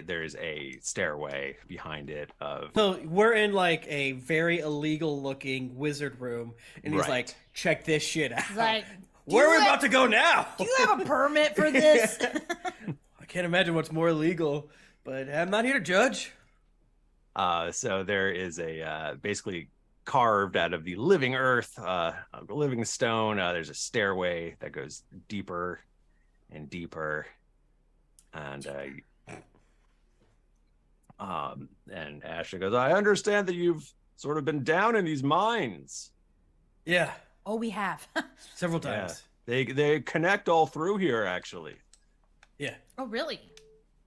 there's a stairway behind it. So we're in like a very illegal looking wizard room, and he's like, "Check this shit out." He's like, where are we about to go now? Do you have a permit for this? I can't imagine what's more illegal, but I'm not here to judge. So there is a basically carved out of the living earth, living stone. There's a stairway that goes deeper and deeper, and Ashley goes, "I understand that you've sort of been down in these mines." Yeah. Oh, we have. Several times. Yeah. They connect all through here, actually. Yeah. Oh, really?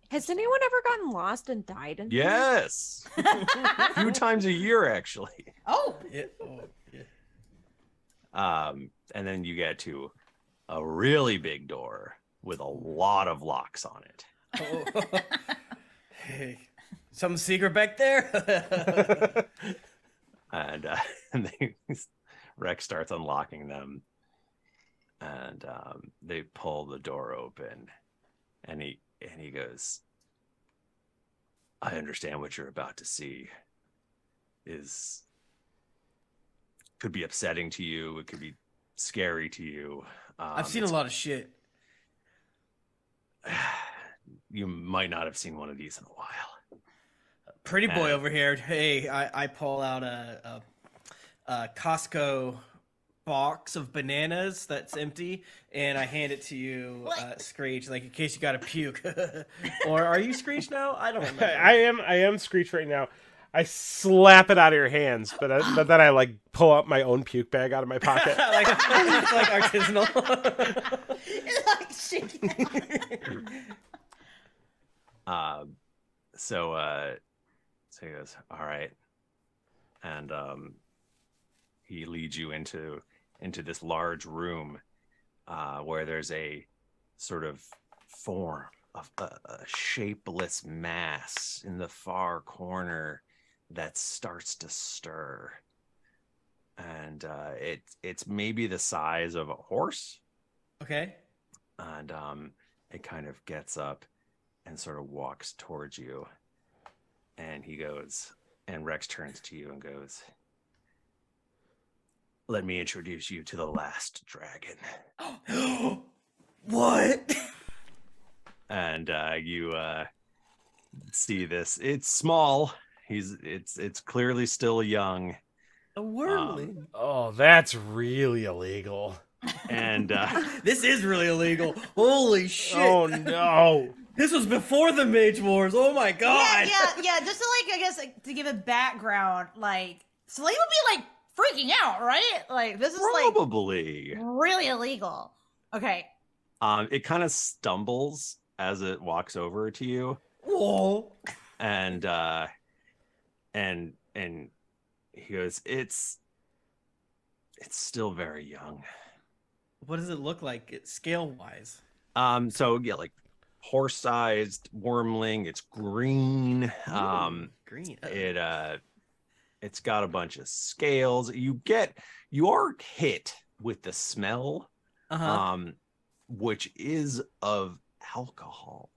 Has anyone ever gotten lost and died in here? Yes. A few times a year, actually. Oh. Yeah. Oh, yeah. And then you get to a really big door with a lot of locks on it. Oh. Hey, some secret back there? And Rex starts unlocking them, and they pull the door open, and he goes, "I understand what you're about to see could be upsetting to you. It could be scary to you. I've seen a lot of shit. You might not have seen one of these in a while." Pretty boy over here. Hey, I pull out a Costco box of bananas that's empty, and I hand it to you, Screech, like in case you got to puke. Or are you Screech now? I don't remember. I am Screech right now. I slap it out of your hands, but then I like pull out my own puke bag out of my pocket. like artisanal. It's like shaking. So he goes, "All right," and he leads you into this large room where there's a sort of form of a shapeless mass in the far corner that starts to stir, and it's maybe the size of a horse. Okay. And it kind of gets up and sort of walks towards you. And he goes, and Rex turns to you and goes, "Let me introduce you to the last dragon." What? And you see this. It's small. It's clearly still young. A wormling. Oh, that's really illegal. And this is really illegal. Holy shit. Oh no. This was before the Mage Wars. Oh my god. Yeah. Just to to give a background, Selene would be freaking out, right? This is probably really illegal. Okay. It kind of stumbles as it walks over to you. Whoa. And he goes, It's still very young." What does it look like scale wise? So yeah, horse-sized wormling. It's green. Green. It's got a bunch of scales. You are hit with the smell, which is of alcohol.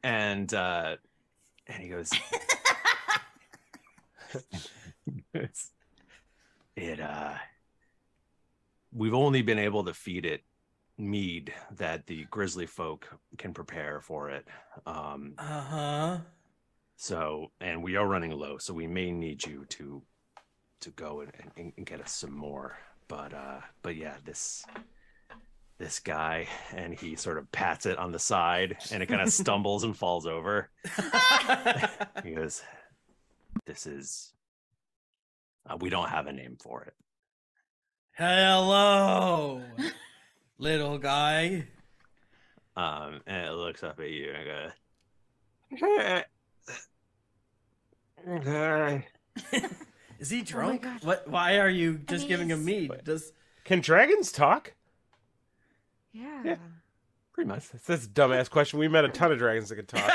And he goes, we've only been able to feed it mead that the grizzly folk can prepare for it. So, and we are running low, so we may need you to go and get us some more. But yeah, this guy, and he sort of pats it on the side, and it kind of stumbles and falls over. He goes, "This is we don't have a name for it." Hello, little guy. And it looks up at you and goes, Is he Oh my drunk? God. What? Why are you just giving him mead? Can dragons talk? Yeah. pretty much. That's a dumbass question. We met a ton of dragons that could talk.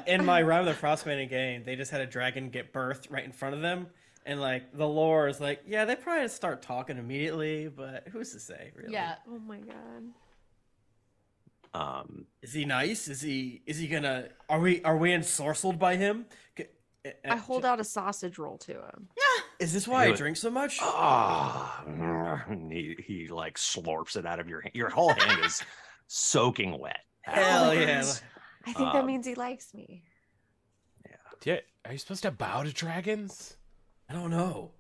In my Rime of the Frostbane game, they just had a dragon get birthed right in front of them. And, like, the lore is like, yeah, they probably start talking immediately, but who's to say, really? Yeah. Oh my god. Is he nice? Is he gonna... Are we ensorcelled by him? I hold out a sausage roll to him. Is this why I drink so much? He like slurps it out of your hand. Your whole hand is soaking wet. Hell yeah. I think that means he likes me. Yeah, are you supposed to bow to dragons? I don't know.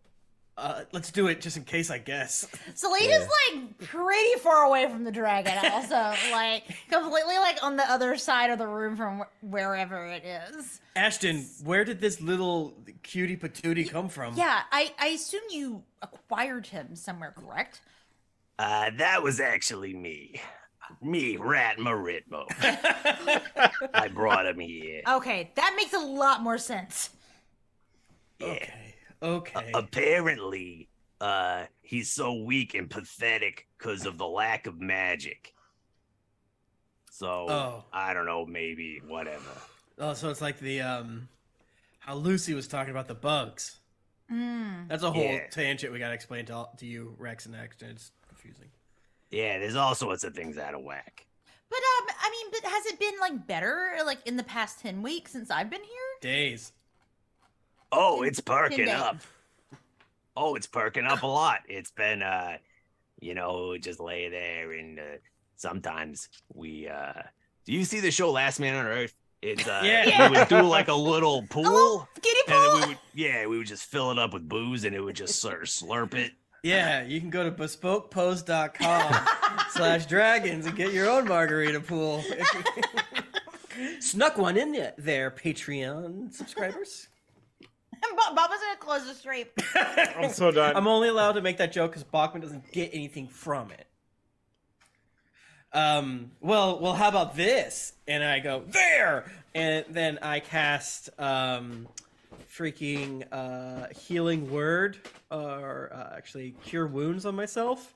Let's do it just in case, I guess. Selene is like pretty far away from the dragon, also like completely like on the other side of the room from wherever it is. Ashton, where did this little cutie patootie come from? Yeah, I assume you acquired him somewhere, correct? That was actually me. Me, Rat Maritmo. I brought him here. Okay, that makes a lot more sense. Yeah. Okay. Apparently, he's so weak and pathetic because of the lack of magic. So, I don't know, maybe, whatever. Oh, so it's like the, how Lucy was talking about the bugs. That's a whole tangent we gotta explain to you, Rex and Axton. It's confusing. Yeah, there's all sorts of things out of whack. But I mean, but has it been like better like in the past 10 weeks since I've been here? Days. Oh, it's perking 10 days. up. Oh, it's perking up a lot. It's been, just lay there and sometimes we, do you see the show Last Man on Earth? It's, we would do like a little pool. A little kiddie pool? And then we would just fill it up with booze and it would just sort of slurp it. Yeah, you can go to bespokepose.com/dragons and get your own margarita pool. Snuck one in there, Patreon subscribers. Bubba's gonna close the stream. I'm so done. I'm only allowed to make that joke because Bachmann doesn't get anything from it. Well, how about this? And I go, there! And then I cast freaking healing word, or actually cure wounds on myself,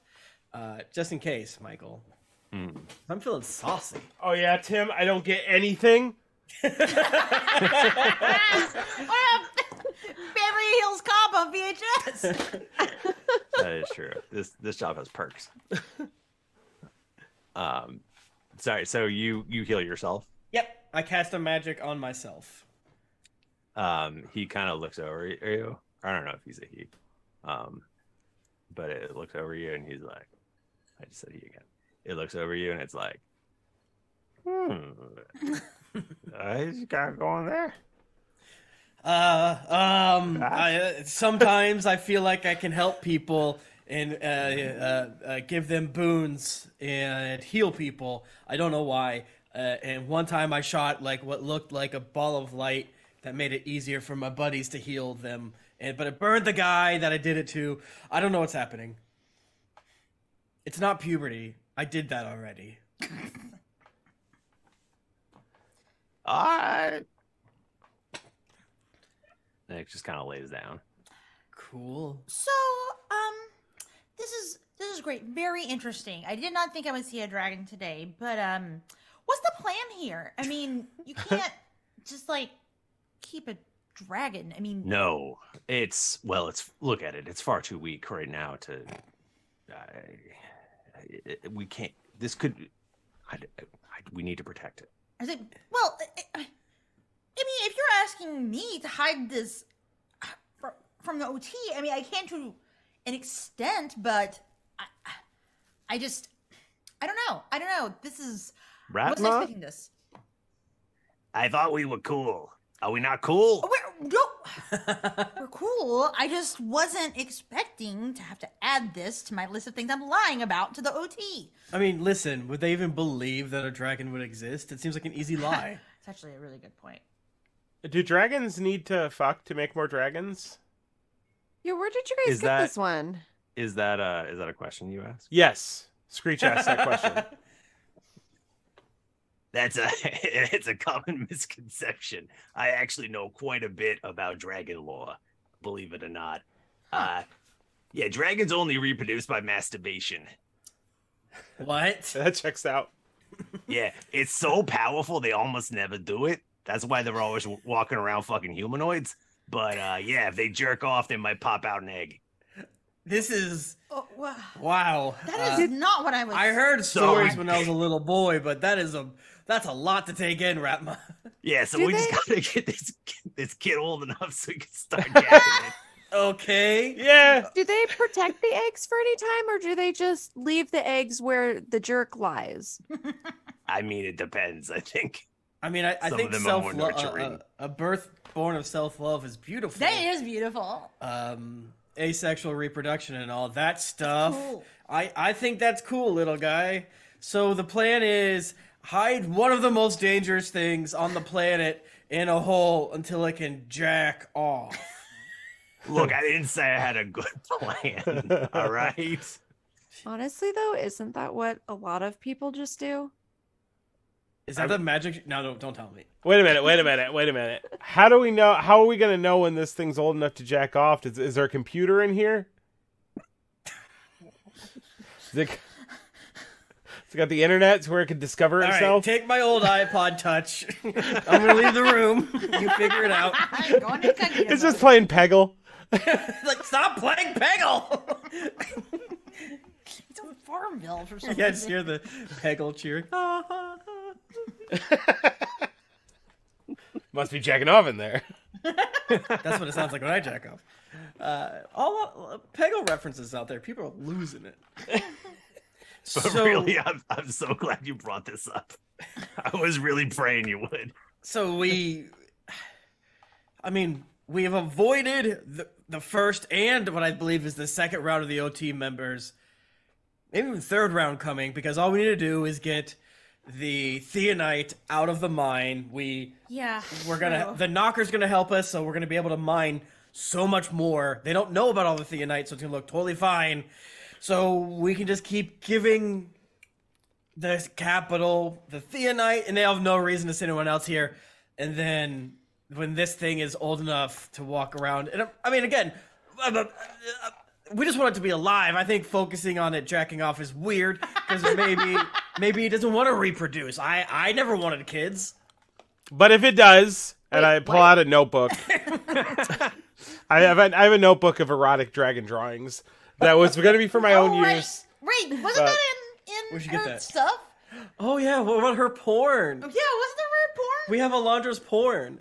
just in case, Michael. I'm feeling saucy. Oh yeah, Tim, I don't get anything. Beverly Hills Cop on VHS. That is true. This job has perks. Sorry, so you heal yourself? Yep, I cast a magic on myself. He kind of looks over at you. I don't know if he's a he. But it looks over you and he's like, I just said he again. It looks over you and it's like, he's got it going there. Sometimes I feel like I can help people and give them boons and heal people. I don't know why. And one time I shot like what looked like a ball of light that made it easier for my buddies to heal them. But it burned the guy that I did it to. I don't know what's happening. It's not puberty. I did that already. Nick just kind of lays down. Cool. So, this is great. Very interesting. I did not think I would see a dragon today, but what's the plan here? I mean, you can't just like keep a dragon. I mean, No, look at it. It's far too weak right now to. We can't. This could. We need to protect it. I think. Well, I mean, if you're asking me to hide this from the OT, I mean, I can to an extent, but I just I don't know. This is. Wasn't Ratma? expecting this. I thought we were cool. Are we not cool? We're cool. I just wasn't expecting to have to add this to my list of things I'm lying about to the OT. I mean, listen, would they even believe that a dragon would exist? It seems like an easy lie. It's actually a really good point. Do dragons need to fuck to make more dragons? Yeah, where did you guys get this one? Is that a question you asked? Yes. Screech asked that question. It's a common misconception. I actually know quite a bit about dragon lore, believe it or not. Yeah, dragons only reproduce by masturbation. What? That checks out. Yeah, it's so powerful they almost never do it. That's why they're always walking around fucking humanoids. But yeah, if they jerk off, they might pop out an egg. This is wow. wow. That is not what I was. I heard stories when I was a little boy, but that's a lot to take in, Ratma. Yeah, so we just gotta get this kid old enough so he can start jacking it. Okay. Yeah. Do they protect the eggs for any time, or do they just leave the eggs where the jerk lies? I mean, it depends, I think. I mean, I Some think of them are more self-love, nurturing. a birth born of self-love is beautiful. That is beautiful. Asexual reproduction and all that stuff. Cool. I think that's cool, little guy. So the plan is hide one of the most dangerous things on the planet in a hole until it can jack off. Look, I didn't say I had a good plan, all right? Honestly, though, isn't that what a lot of people just do? Is that the magic? No, don't tell me. Wait a minute. How do we know? How are we going to know when this thing's old enough to jack off? Is there a computer in here? It's got the internet where it can discover All itself. right, take my old iPod Touch. I'm going to leave the room. You figure it out. Going incognito It's mode. just playing Peggle. Like, stop playing Peggle! It's on Farmville for some Yeah, reason. just hear the Peggle cheering. Must be jacking off in there. That's what it sounds like when I jack off. All Peggle references out there. People are losing it. But really, I'm so glad you brought this up. I was really praying you would. So we have avoided the first and what I believe is the second round of the OT members. Maybe even third round coming, because all we need to do is get the Theonite out of the mine. The knocker's gonna help us, so we're gonna be able to mine so much more. They don't know about all the Theonite, so it's gonna look totally fine. So we can just keep giving the capital the Theonite, and they have no reason to send anyone else here. And then when this thing is old enough to walk around, and I mean, again, we just want it to be alive. I think focusing on it jacking off is weird, because maybe it doesn't want to reproduce. I never wanted kids. But if it does, and I pull out a notebook, I have a notebook of erotic dragon drawings that was going to be for my own use. Right, wasn't that Where'd you in get her that? stuff? Oh yeah, what about her porn? Yeah, wasn't there weird porn? We have Alondra's porn.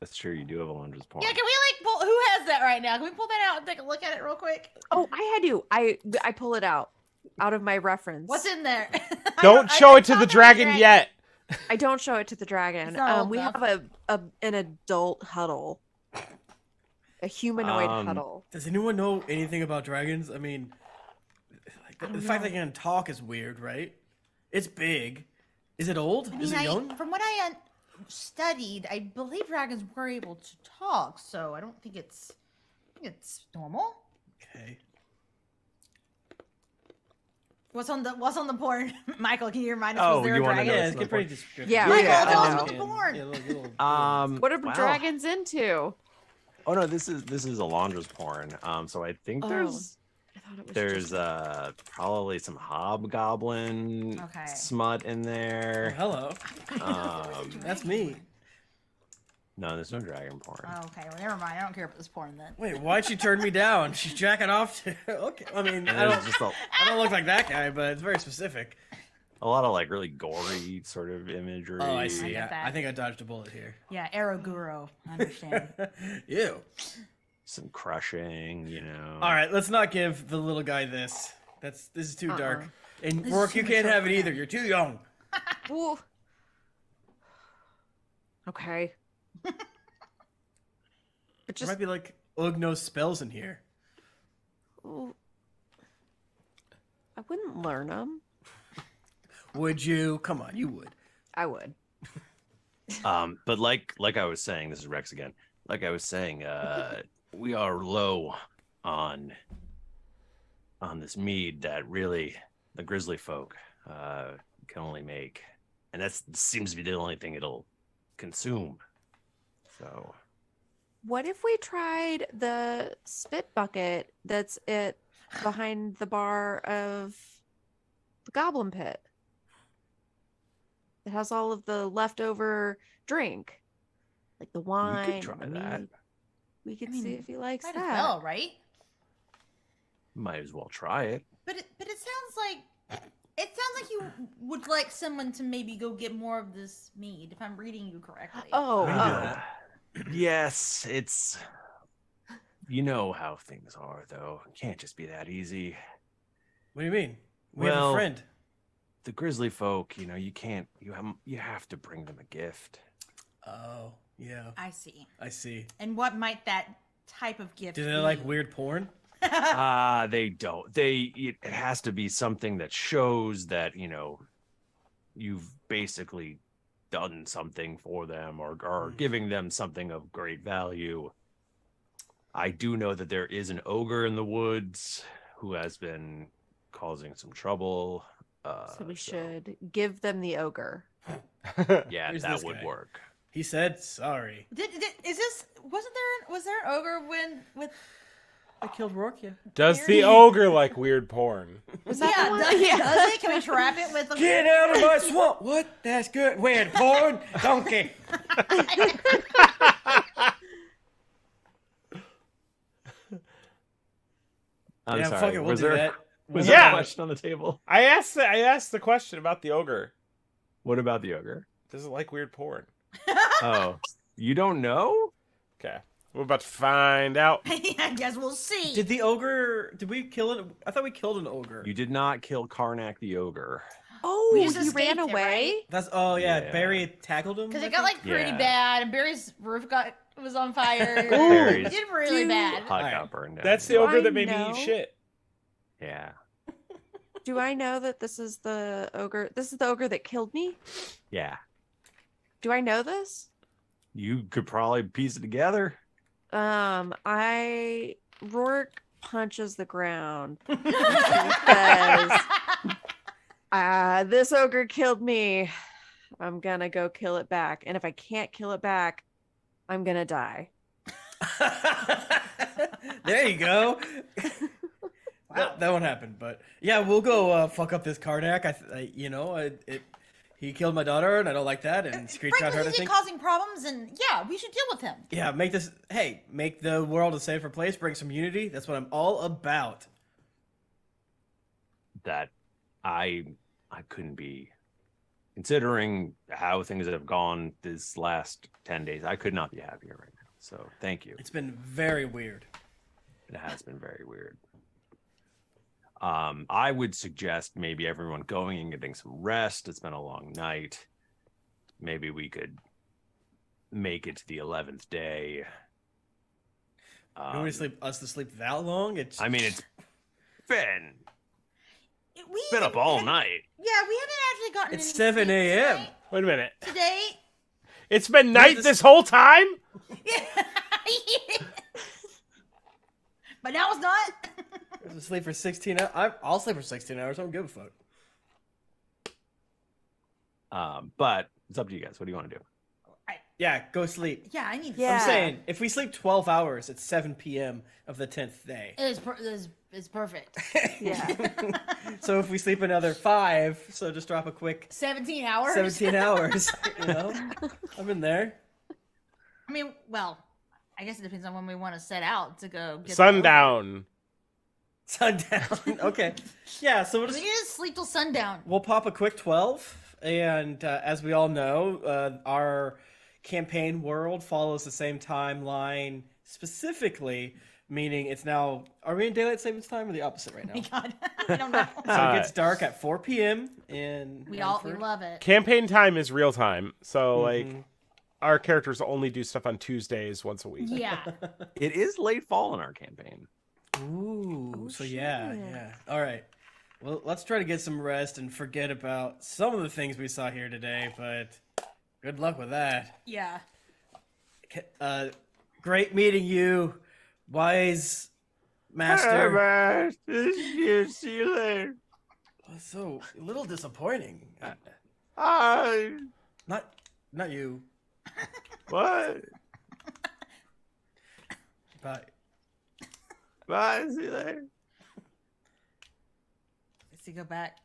That's true, you do have Alondra's porn. Yeah, can we pull? Who has that right now? Can we pull that out and take a look at it real quick? Oh, I had to. I pull it out of my reference. What's in there? Don't show it to the dragon yet. I don't show it to the dragon. It's not old We enough. have an adult huddle, a humanoid huddle. Does anyone know anything about dragons? I mean, the fact that they can talk is weird, right? It's big. Is it old? Is it young? From what I studied, I believe dragons were able to talk, so I don't think it's normal. Okay. What's on the porn? Michael, can you remind us? Oh, was there you a wanna dragon? know Yeah, it's it's pretty descriptive. Yeah, Michael, yeah, tell I us know. about the porn. What are wow. dragons into? Oh no, this is Alondra's porn. So I think I thought it was just... probably some hobgoblin Okay. smut in Oh, there. hello. That's me. No, there's no dragon porn. Oh, okay, well, never mind. I don't care about this porn then. Wait, why'd she turn me down? She's jacking off to... Okay, I mean, And I there's just I don't look like that guy, but it's very specific. a lot of like really gory sort of imagery. Oh, I see. get that. I think I dodged a bullet here. Yeah, Arrow Guru. I understand. Ew. Some crushing, you know. All right, let's not give the little guy this. This is too dark. And This Rourke, is you too can't mature have for it him. either. You're too young. Ooh. Okay. But There just might be like Ugno spells in here. ooh, I wouldn't learn them. Would you? Come on, you would. I would. But like I was saying, this is Rex again. Like I was saying, we are low on this mead that really the grizzly folk can only make, and that seems to be the only thing it'll consume. So What if we tried the spit bucket that's behind the bar of the Goblin Pit? It has all of the leftover drink, like the wine. we could try the that. mead. We could I mean, see if he likes Might as that. well, right? Might as well try it. But it sounds like you would like someone to maybe go get more of this mead, if I'm reading you correctly. Oh, Yes, it's. You know how things are, though. It can't just be that easy. What do you mean? We have a Well- friend. The grizzly folk, you can't. You have to bring them a gift. Oh, yeah. I see. I see. And what might that type of gift Do be? they like weird porn? They don't. It has to be something that shows that you've basically done something for them or giving them something of great value. I do know that there is an ogre in the woods who has been causing some trouble. so we should give them the ogre. Yeah, Here's that this would guy. work. He said sorry. Was there an ogre with I killed Rourke, yeah. Does the ogre like weird porn? Was that yeah, the one? does it? Can we trap it with Get out of my swamp! What? That's good. Weird porn? Donkey. I'm Yeah, sorry. fuck it, we'll was do there, that. was Yeah. there a question on the table? I asked the question about the ogre. What about the ogre? Does it like weird porn? Oh, you don't know? Okay, we're about to find out. I guess we'll see. Did the ogre... Did we kill it? I thought we killed an ogre. You did not kill Karnak the ogre. Oh, We just he ran escaped it, away. right? That's... Oh, yeah. Yeah. Barry tackled him? Because I it got think? like pretty Yeah. bad, and Barry's roof was on fire. Barry's It did really Dude. bad. hot Alright. got burned down. That's the Do ogre I that made me know? eat shit. Yeah. Do I know that this is the ogre? This is the ogre that killed me? Yeah. Do I know this? You could probably piece it together. Rourke punches the ground. Says, this ogre killed me. I'm gonna go kill it back. And if I can't kill it back, I'm gonna die. There you go. That won't happen, but yeah, we'll go fuck up this Karnak. He killed my daughter, and I don't like that. And Screech got hurt, I Frankly, he's think. causing problems, and yeah, we should deal with him. Yeah, make the world a safer place. Bring some unity. That's what I'm all about. That I couldn't be, considering how things have gone this last 10 days. I could not be happier right now. So thank you. It's been very weird. It has been very weird. I would suggest maybe everyone going and getting some rest. It's been a long night. Maybe we could make it to the 11th day. You want me to us to sleep that long? It's I mean, it's been We been up all night. Yeah, we haven't actually gotten. It's any 7 sleep a.m. tonight- Wait a minute. Today. It's been night this- this whole time? But now it's not. I'm sleep for 16 hours. I'll sleep for 16 hours. I don't give a fuck. But it's up to you guys. What do you want to do? Yeah, go sleep. Yeah, I need. Yeah. I'm saying, if we sleep 12 hours, it's 7 p.m. of the 10th day. It's perfect. Yeah. So if we sleep another 5, so just drop a quick 17 hours. 17 hours. I've been there. I mean, well, I guess it depends on when we want to set out to go get the Sundown. Sundown. Okay. Yeah, so We need to sleep till sundown. we'll pop a quick 12. And as we all know, our campaign world follows the same timeline. Specifically, meaning it's now. Are we in daylight savings time or the opposite right now? God, I don't know. So it gets dark at 4 p.m. in we Hanford. love it. Campaign time is real time, so like our characters only do stuff on Tuesdays once a week. Yeah. It is late fall in our campaign. Ooh, so shit. yeah. All right. Well, let's try to get some rest and forget about some of the things we saw here today, but good luck with that. Yeah. Great meeting you, wise master. See you later. So, a little disappointing. Hi. Not you. What? Bye. Bye. See you later. Let's go back.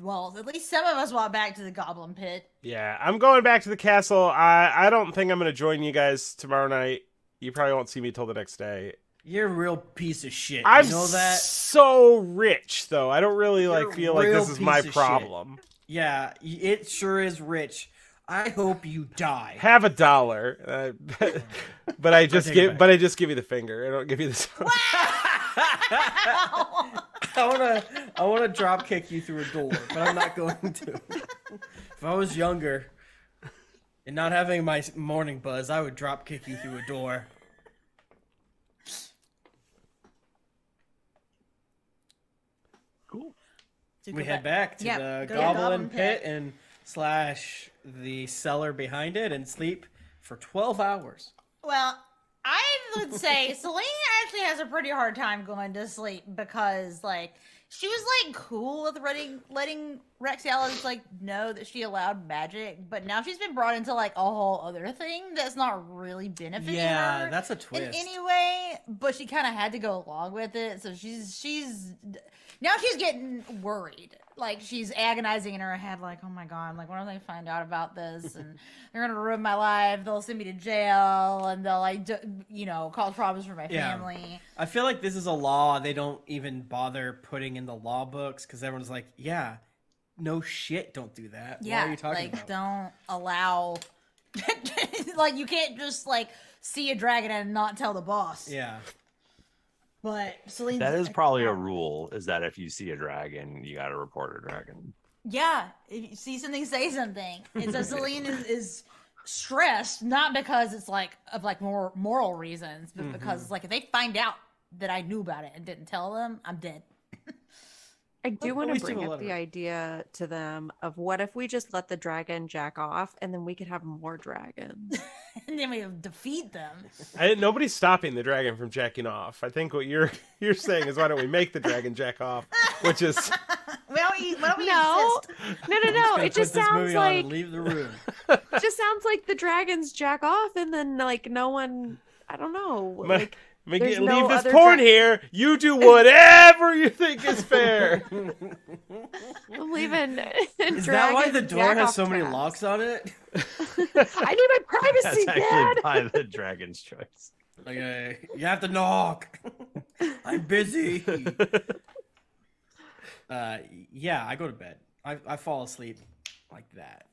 Well, at least some of us walk back to the Goblin Pit. Yeah, I'm going back to the castle. I don't think I'm going to join you guys tomorrow night. You probably won't see me till the next day. You're a real piece of shit. I'm you know that? so rich, though. I don't really You're feel a like real this is my piece of problem. Yeah, it sure is rich. I hope you die. Have $1, but I just take it give. back. But I just give you the finger. I don't give you the. I wanna drop kick you through a door, but I'm not going to. If I was younger and not having my morning buzz, I would drop kick you through a door. Cool. We head back to Yeah, the go to the Goblin Goblin Pit. Pit and slash the cellar behind it and sleep for 12 hours. Well, I would say Selene actually has a pretty hard time going to sleep because, like, she was like cool with letting Rexialis like know that she allowed magic, but now she's been brought into like a whole other thing that's not really benefiting Yeah, her that's a in twist. any way. But she kind of had to go along with it, so she's now she's getting worried. Like, she's agonizing in her head, like, oh my god, like, what if they find out about this? And they're gonna ruin my life. They'll send me to jail, and they'll, like, cause problems for my family. I feel like this is a law they don't even bother putting in the law books because everyone's like, yeah, no shit, don't do that. Yeah, what are you talking like, about? don't allow, like, you can't just, like, see a dragon and not tell the boss. Yeah. But Selene, That is probably a rule, is that if you see a dragon, you got to report a dragon. Yeah, if you see something, say something. And so Selene is stressed, not because it's like of like more moral reasons, but because like if they find out that I knew about it and didn't tell them, I'm dead. I do But want we to still bring love up the her. idea to them of what if we just let the dragon jack off and then we could have more dragons. And then we defeat them. Nobody's stopping the dragon from jacking off. I think what you're saying is why don't we make the dragon jack off, which is Why don't we No, insist? no. Gonna It just put this sounds movie on like and leave the room. the dragons jack off and then like no one. I don't know. Like there's leave no this other porn here. You do whatever you think is fair. I'm leaving. Is that why the door has so many traps. locks on it? I need my privacy, That's Dad. actually by the dragon's choice. Like, you have to knock. I'm busy. Yeah, I go to bed. I fall asleep like that.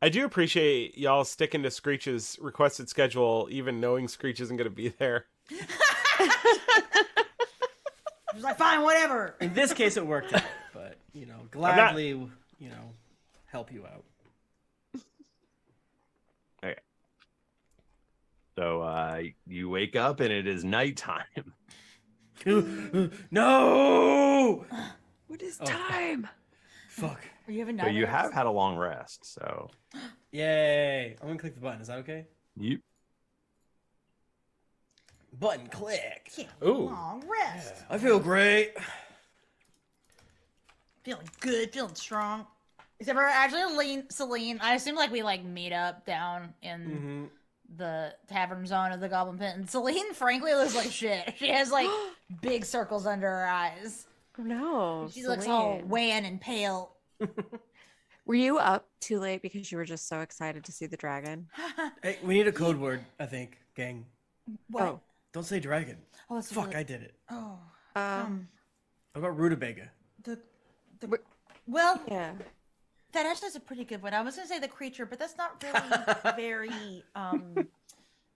I do appreciate y'all sticking to Screech's requested schedule, even knowing Screech isn't going to be there. She's like, fine, whatever. In this case, it worked out, but gladly, help you out. Okay. So you wake up and it is nighttime. No! What is time? Fuck. Are you having But you nightmares? have had a long rest, so Yay! I'm gonna click the button. Is that okay? you Button click. Yeah, Ooh. long rest. I feel great. Feeling good, feeling strong. Except for actually Selene, I assume like we like meet up down in the tavern zone of the Goblin Pit, and Selene frankly looks like shit. She has like big circles under her eyes. Oh, no. She looks all Selene. wan and pale. Were you up too late because you were just so excited to see the dragon? Hey, we need a code word, I think, gang. What? Oh. Don't say dragon. Oh, that's Fuck, really- I did it. Oh, What about rutabaga? well, Yeah. that actually is a pretty good one. I was gonna say the creature, but that's not really very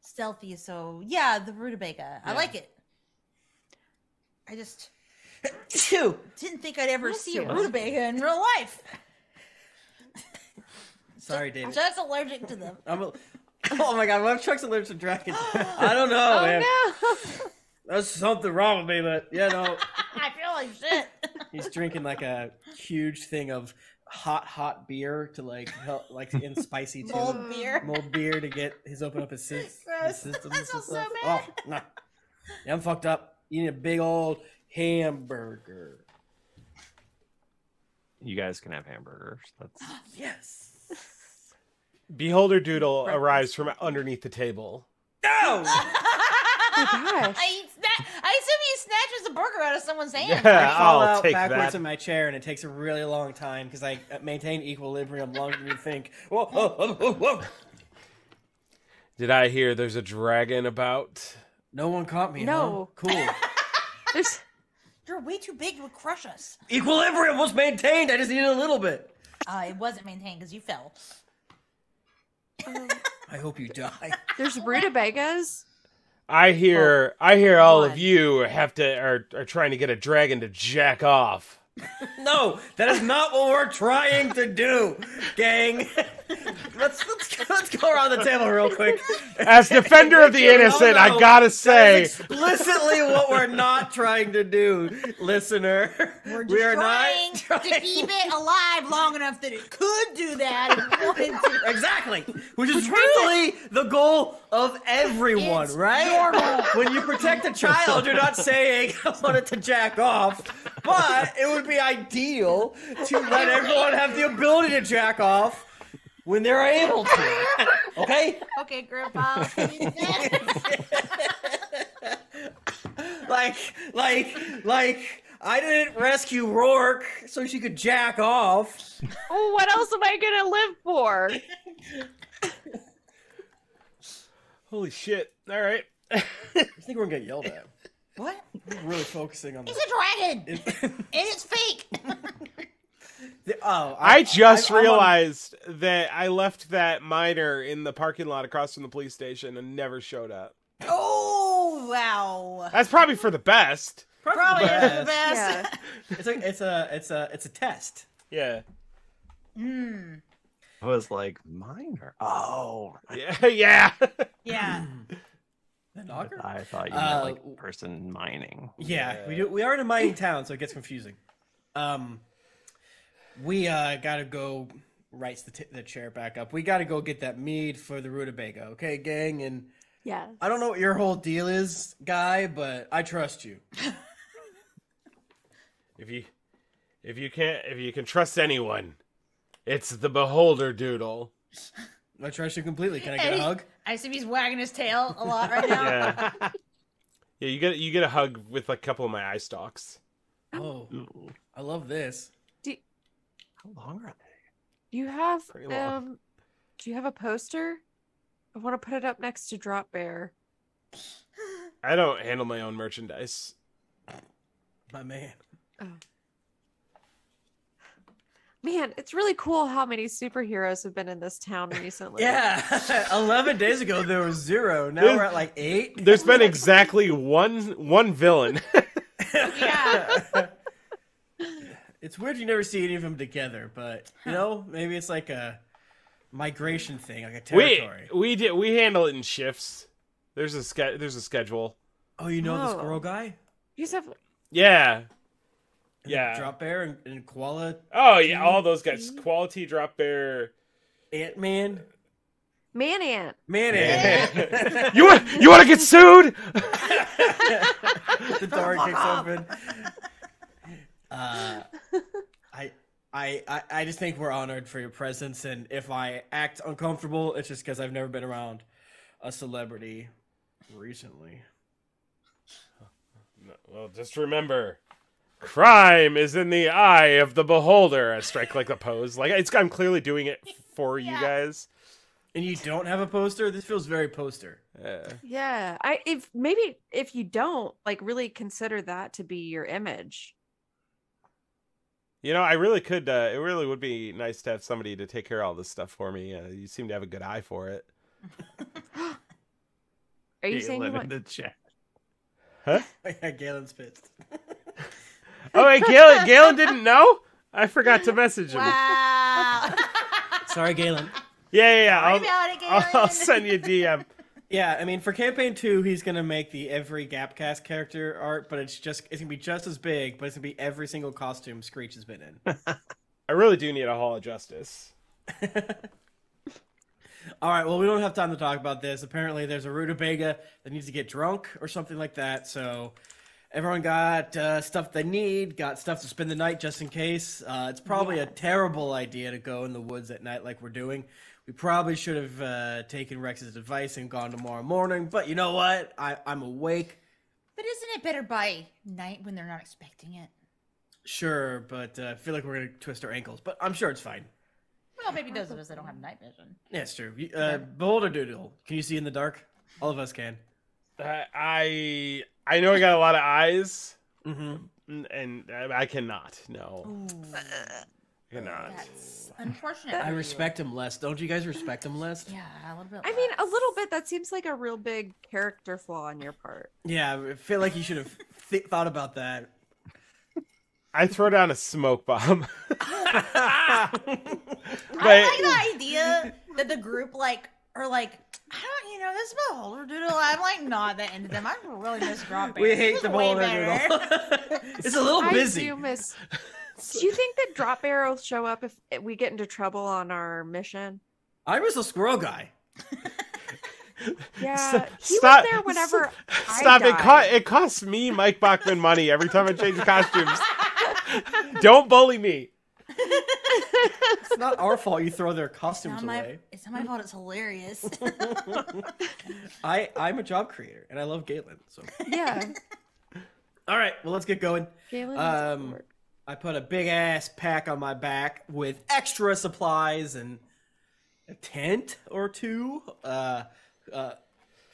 stealthy. So yeah, the rutabaga. I like it. I just didn't think I'd ever see a rutabaga in real life. Sorry, David. Just allergic to them. Oh my god, what if Chuck's allergic to dragons? I don't know, man. No. There's something wrong with me, but yeah, no. I feel like shit. He's drinking like a huge thing of hot beer to like help, like in spicy too. Mold beer to get open up his system. Gross. And That smells so stuff. bad. Oh no, yeah, I'm fucked up. Eating a big old hamburger. You guys can have hamburgers. That's Yes. Beholder Doodle arrives from underneath the table. No. Oh gosh. I assume he snatches the burger out of someone's hand. Yeah, I fall I'll out take backwards that. in my chair, and it takes a really long time because I maintain equilibrium longer than you think. Whoa, whoa, whoa, whoa, whoa. Did I hear there's a dragon about? No one caught me. No. Huh? Cool. There's You're way too big. You would crush us. Equilibrium was maintained. I just needed a little bit. It wasn't maintained because you fell. I hope you die. there's rutabagas. I hear all of one. you are trying to get a dragon to jack off. No, that is not what we're trying to do, gang. Let's go around the table real quick. As defender of the innocent, No, I gotta that say, is explicitly what we're not trying to do, listener. We're just We are trying not to keep it alive long enough that it could do that if it wanted to. Exactly, which is really the goal of everyone, It's right? normal. When you protect a child, you're not saying I want it to jack off, but it would be ideal to let everyone have the ability to jack off when they're able to. Okay? Okay, Grandpa. like I didn't rescue Rourke so she could jack off. Oh, what else am I gonna live for? holy shit! All right, I think we're gonna get yelled at. What? We're really focusing on It's this. a dragon! And it's fake! I just I'm on- realized that I left that miner in the parking lot across from the police station and never showed up. Oh, wow. That's probably for the best. Probably is the best. best. It's a test. Yeah, Mm. I was like, minor. Oh, yeah, yeah. Yeah. The knocker? I thought you meant like person mining. Yeah, we do. We are in a mining town, so it gets confusing. We gotta go. Writes the chair back up. We gotta go get that mead for the rutabaga, okay, gang? And Yes. I don't know what your whole deal is, guy, but I trust you. If you can trust anyone, it's the Beholder Doodle. I trust you completely. Can I get a hug? I assume he's wagging his tail a lot right now. Yeah, yeah. You get a hug with like a couple of my eye stalks. Oh, I love this. How long are they? Do you have Pretty long. do you have a poster? I want to put it up next to Drop Bear. I don't handle my own merchandise. My man. Oh. Man, it's really cool how many superheroes have been in this town recently. Yeah, 11 days ago there was 0. Now we're at like 8. There's been exactly one villain. Yeah. It's weird you never see any of them together, but you know, maybe it's like a migration thing, like a territory. We handle it in shifts. There's a schedule. Oh, you know the Oh. squirrel guy? You just have Yeah. And Yeah. Drop Bear and Koala Oh yeah, all those guys. Quality Drop Bear. Ant-Man. Man Ant. Man-Ant. You want to get sued? The door kicks open. I just think we're honored for your presence, and if I act uncomfortable, it's just because I've never been around a celebrity recently. Well, just remember, crime is in the eye of the beholder. I strike like the pose. I'm clearly doing it for you guys. And you don't have a poster? This feels very poster. Yeah. If you don't, like, really consider that to be your image. You know, I really could. It really would be nice to have somebody to take care of all this stuff for me. You seem to have a good eye for it. Are you saying you Galen in want... the chat. Huh? Yeah, Galen's pissed. Oh, wait, Galen didn't know? I forgot to message him. Wow. Sorry, Galen. Yeah. Sorry about it, Galen. I'll send you a DM. Yeah, I mean, for campaign 2, he's gonna make the every Gapcast character art, but it's gonna be just as big, but it's gonna be every single costume Screech has been in. I really do need a Hall of Justice. All right, well, we don't have time to talk about this. Apparently, there's a rutabaga that needs to get drunk or something like that. So everyone got stuff they need, got stuff to spend the night just in case. It's probably a terrible idea to go in the woods at night like we're doing. We probably should have taken Rex's advice and gone tomorrow morning. But you know what? I'm awake. But isn't it better by night when they're not expecting it? Sure, but I feel like we're going to twist our ankles. But I'm sure it's fine. Well, maybe those of us that don't have night vision. Yeah, it's true. Beholder Doodle, can you see in the dark? All of us can. I know I got a lot of eyes, Mm-hmm. and I cannot. No, Ooh, I cannot. that's unfortunate. I for you. respect him less. Don't you guys respect him less? Yeah, a little bit. I mean, a less. little bit. That seems like a real big character flaw on your part. Yeah, I feel like you should have thought about that. I throw down a smoke bomb. I like the idea that the group are like, I don't, this Beholder Doodle. I'm like not that into them. I really miss Drop Bear. We He hate was the way Beholder better. Doodle. It's a little busy. I do miss. Do you think that Drop Bear will show up if we get into trouble on our mission? I was a squirrel guy. Yeah, he Stop- was there whenever Stop! I died. It costs me, Mike Bachmann, money every time I change costumes. Don't bully me. It's not our fault you throw their costumes away. It's not my fault. It's hilarious. I'm a job creator, and I love Galen. So, Yeah, all right, well, let's get going. Galen needs to work. I put a big ass pack on my back with extra supplies and a tent or two,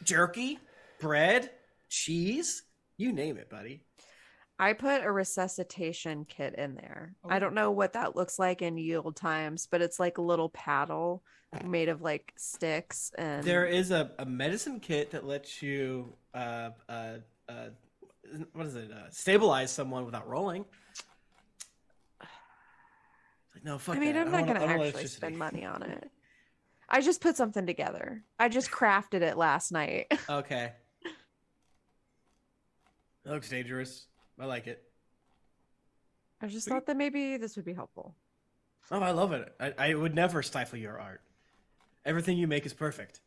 jerky, bread, cheese, you name it, buddy. I put a resuscitation kit in there. I don't know what that looks like in yield times, but it's like a little paddle made of like sticks. And There is a medicine kit that lets you stabilize someone without rolling. No, fuck I mean, that. I'm I not don't going to want actually electricity. spend money on it. I just put something together. I just crafted it last night. Okay. That looks dangerous. I like it. I just thought that maybe this would be helpful. Oh, I love it. I would never stifle your art. Everything you make is perfect.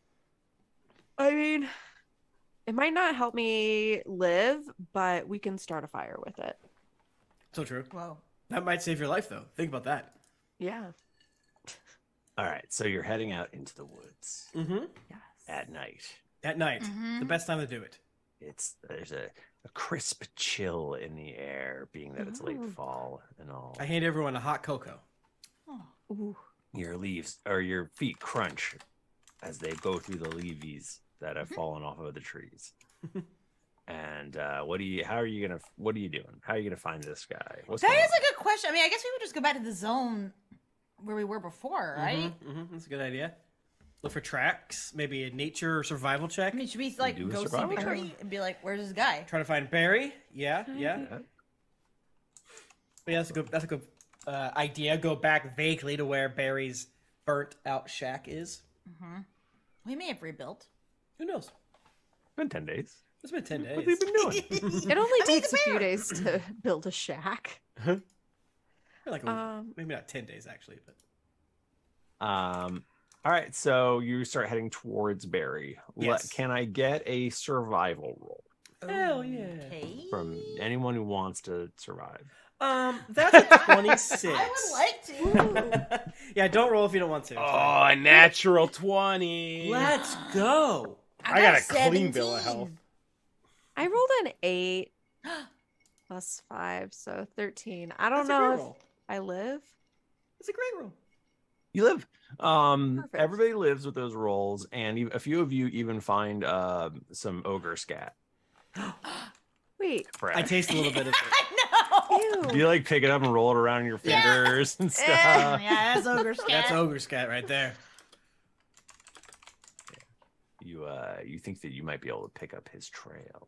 I mean, it might not help me live, but we can start a fire with it. So true. Whoa. That might save your life, though. Think about that. Yeah. All right, so you're heading out into the woods Mm-hmm. Yes. at night. At night. The best time to do it. There's a crisp chill in the air, being that it's late Ooh. fall and all. I hand everyone a hot cocoa. Ooh. Your leaves or your feet crunch as they go through the leaves that have fallen off of the trees. And what are you doing? How are you gonna find this guy? What's That going is on? a good question. I mean, I guess we would just go back to the zone where we were before, right? Mm-hmm. That's a good idea. Look for tracks. Maybe a nature or survival check. I mean, should we do a go see survival check? Barry and be like, "Where's this guy?" Try to find Barry. Yeah. But yeah, that's a good idea. Go back vaguely to where Barry's burnt out shack is. We may have rebuilt. Who knows? It's been 10 days. It's been 10 days. What have you been doing? It only takes a few days to build a shack. Like maybe not 10 days actually, but All right, so you start heading towards Barry. Yes. Can I get a survival roll hell yeah. Okay. from anyone who wants to survive? That's a 26. I would like to. Yeah, don't roll if you don't want to. Oh, a natural 20. Let's go. I got a clean bill of 17. health. I rolled an 8 plus 5, so 13. I don't That's a know great if roll. I live. It's a great roll. You live. Perfect. Everybody lives with those rolls, and a few of you even find some ogre scat. Wait. Fresh. I taste a little bit of it. I know. Ew. You like pick it up and roll it around in your fingers and stuff. Yeah, that's ogre scat. That's ogre scat right there. you think that you might be able to pick up his trail.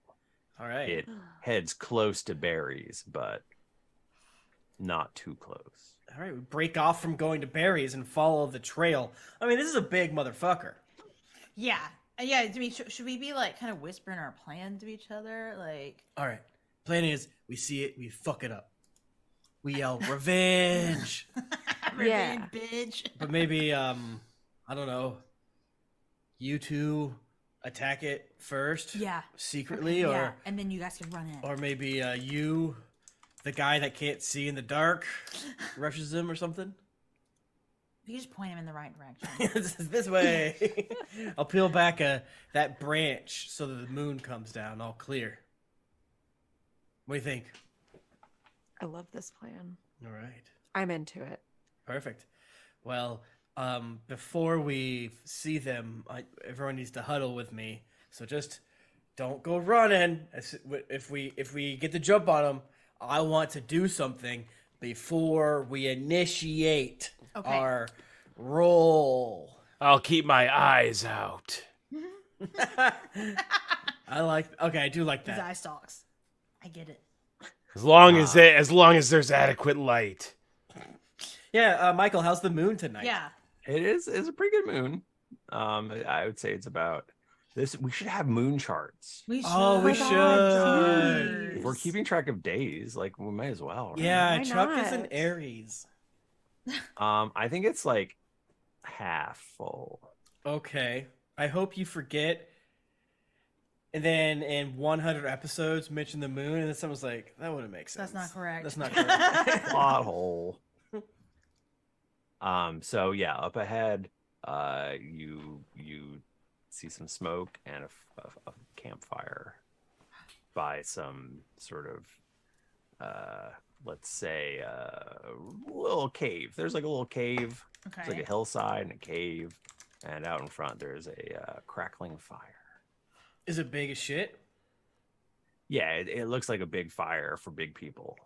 All right. It heads close to berries, but not too close. All right, we break off from going to berries and follow the trail. I mean, this is a big motherfucker. Yeah. Yeah, should we be like kind of whispering our plan to each other? Like, all right, plan is we see it, we fuck it up. We yell revenge. revenge, bitch. But maybe I don't know. You two attack it first. Yeah. Secretly, or yeah, and then you guys can run in. Or maybe you, the guy that can't see in the dark, rushes him or something. You just point him in the right direction. This way. I'll peel back that branch so that the moon comes down all clear. What do you think? I love this plan. All right. I'm into it. Perfect. Well, before we see them, everyone needs to huddle with me. So just don't go running. If we get the jump on them, I want to do something before we initiate our roll. I'll keep my eyes out. I do like His that. eye stalks. I get it. As long as there's adequate light. Yeah, Michael, how's the moon tonight? Yeah. It's a pretty good moon. I would say it's about this. We should have moon charts. We should. Oh, we should. If we're keeping track of days, like we might as well. Right? Yeah, Why Chuck not? is an Aries. I think it's like half full. Okay. I hope you forget. And then in 100 episodes, mention the moon, and then someone's like, that wouldn't make sense. That's not correct. That's not correct. Plot hole. So yeah, up ahead, you see some smoke and a campfire by some sort of, let's say, little cave. There's like a little cave. Okay. It's like a hillside and a cave, and out in front there's a crackling fire. Is it big as shit? Yeah, it looks like a big fire for big people.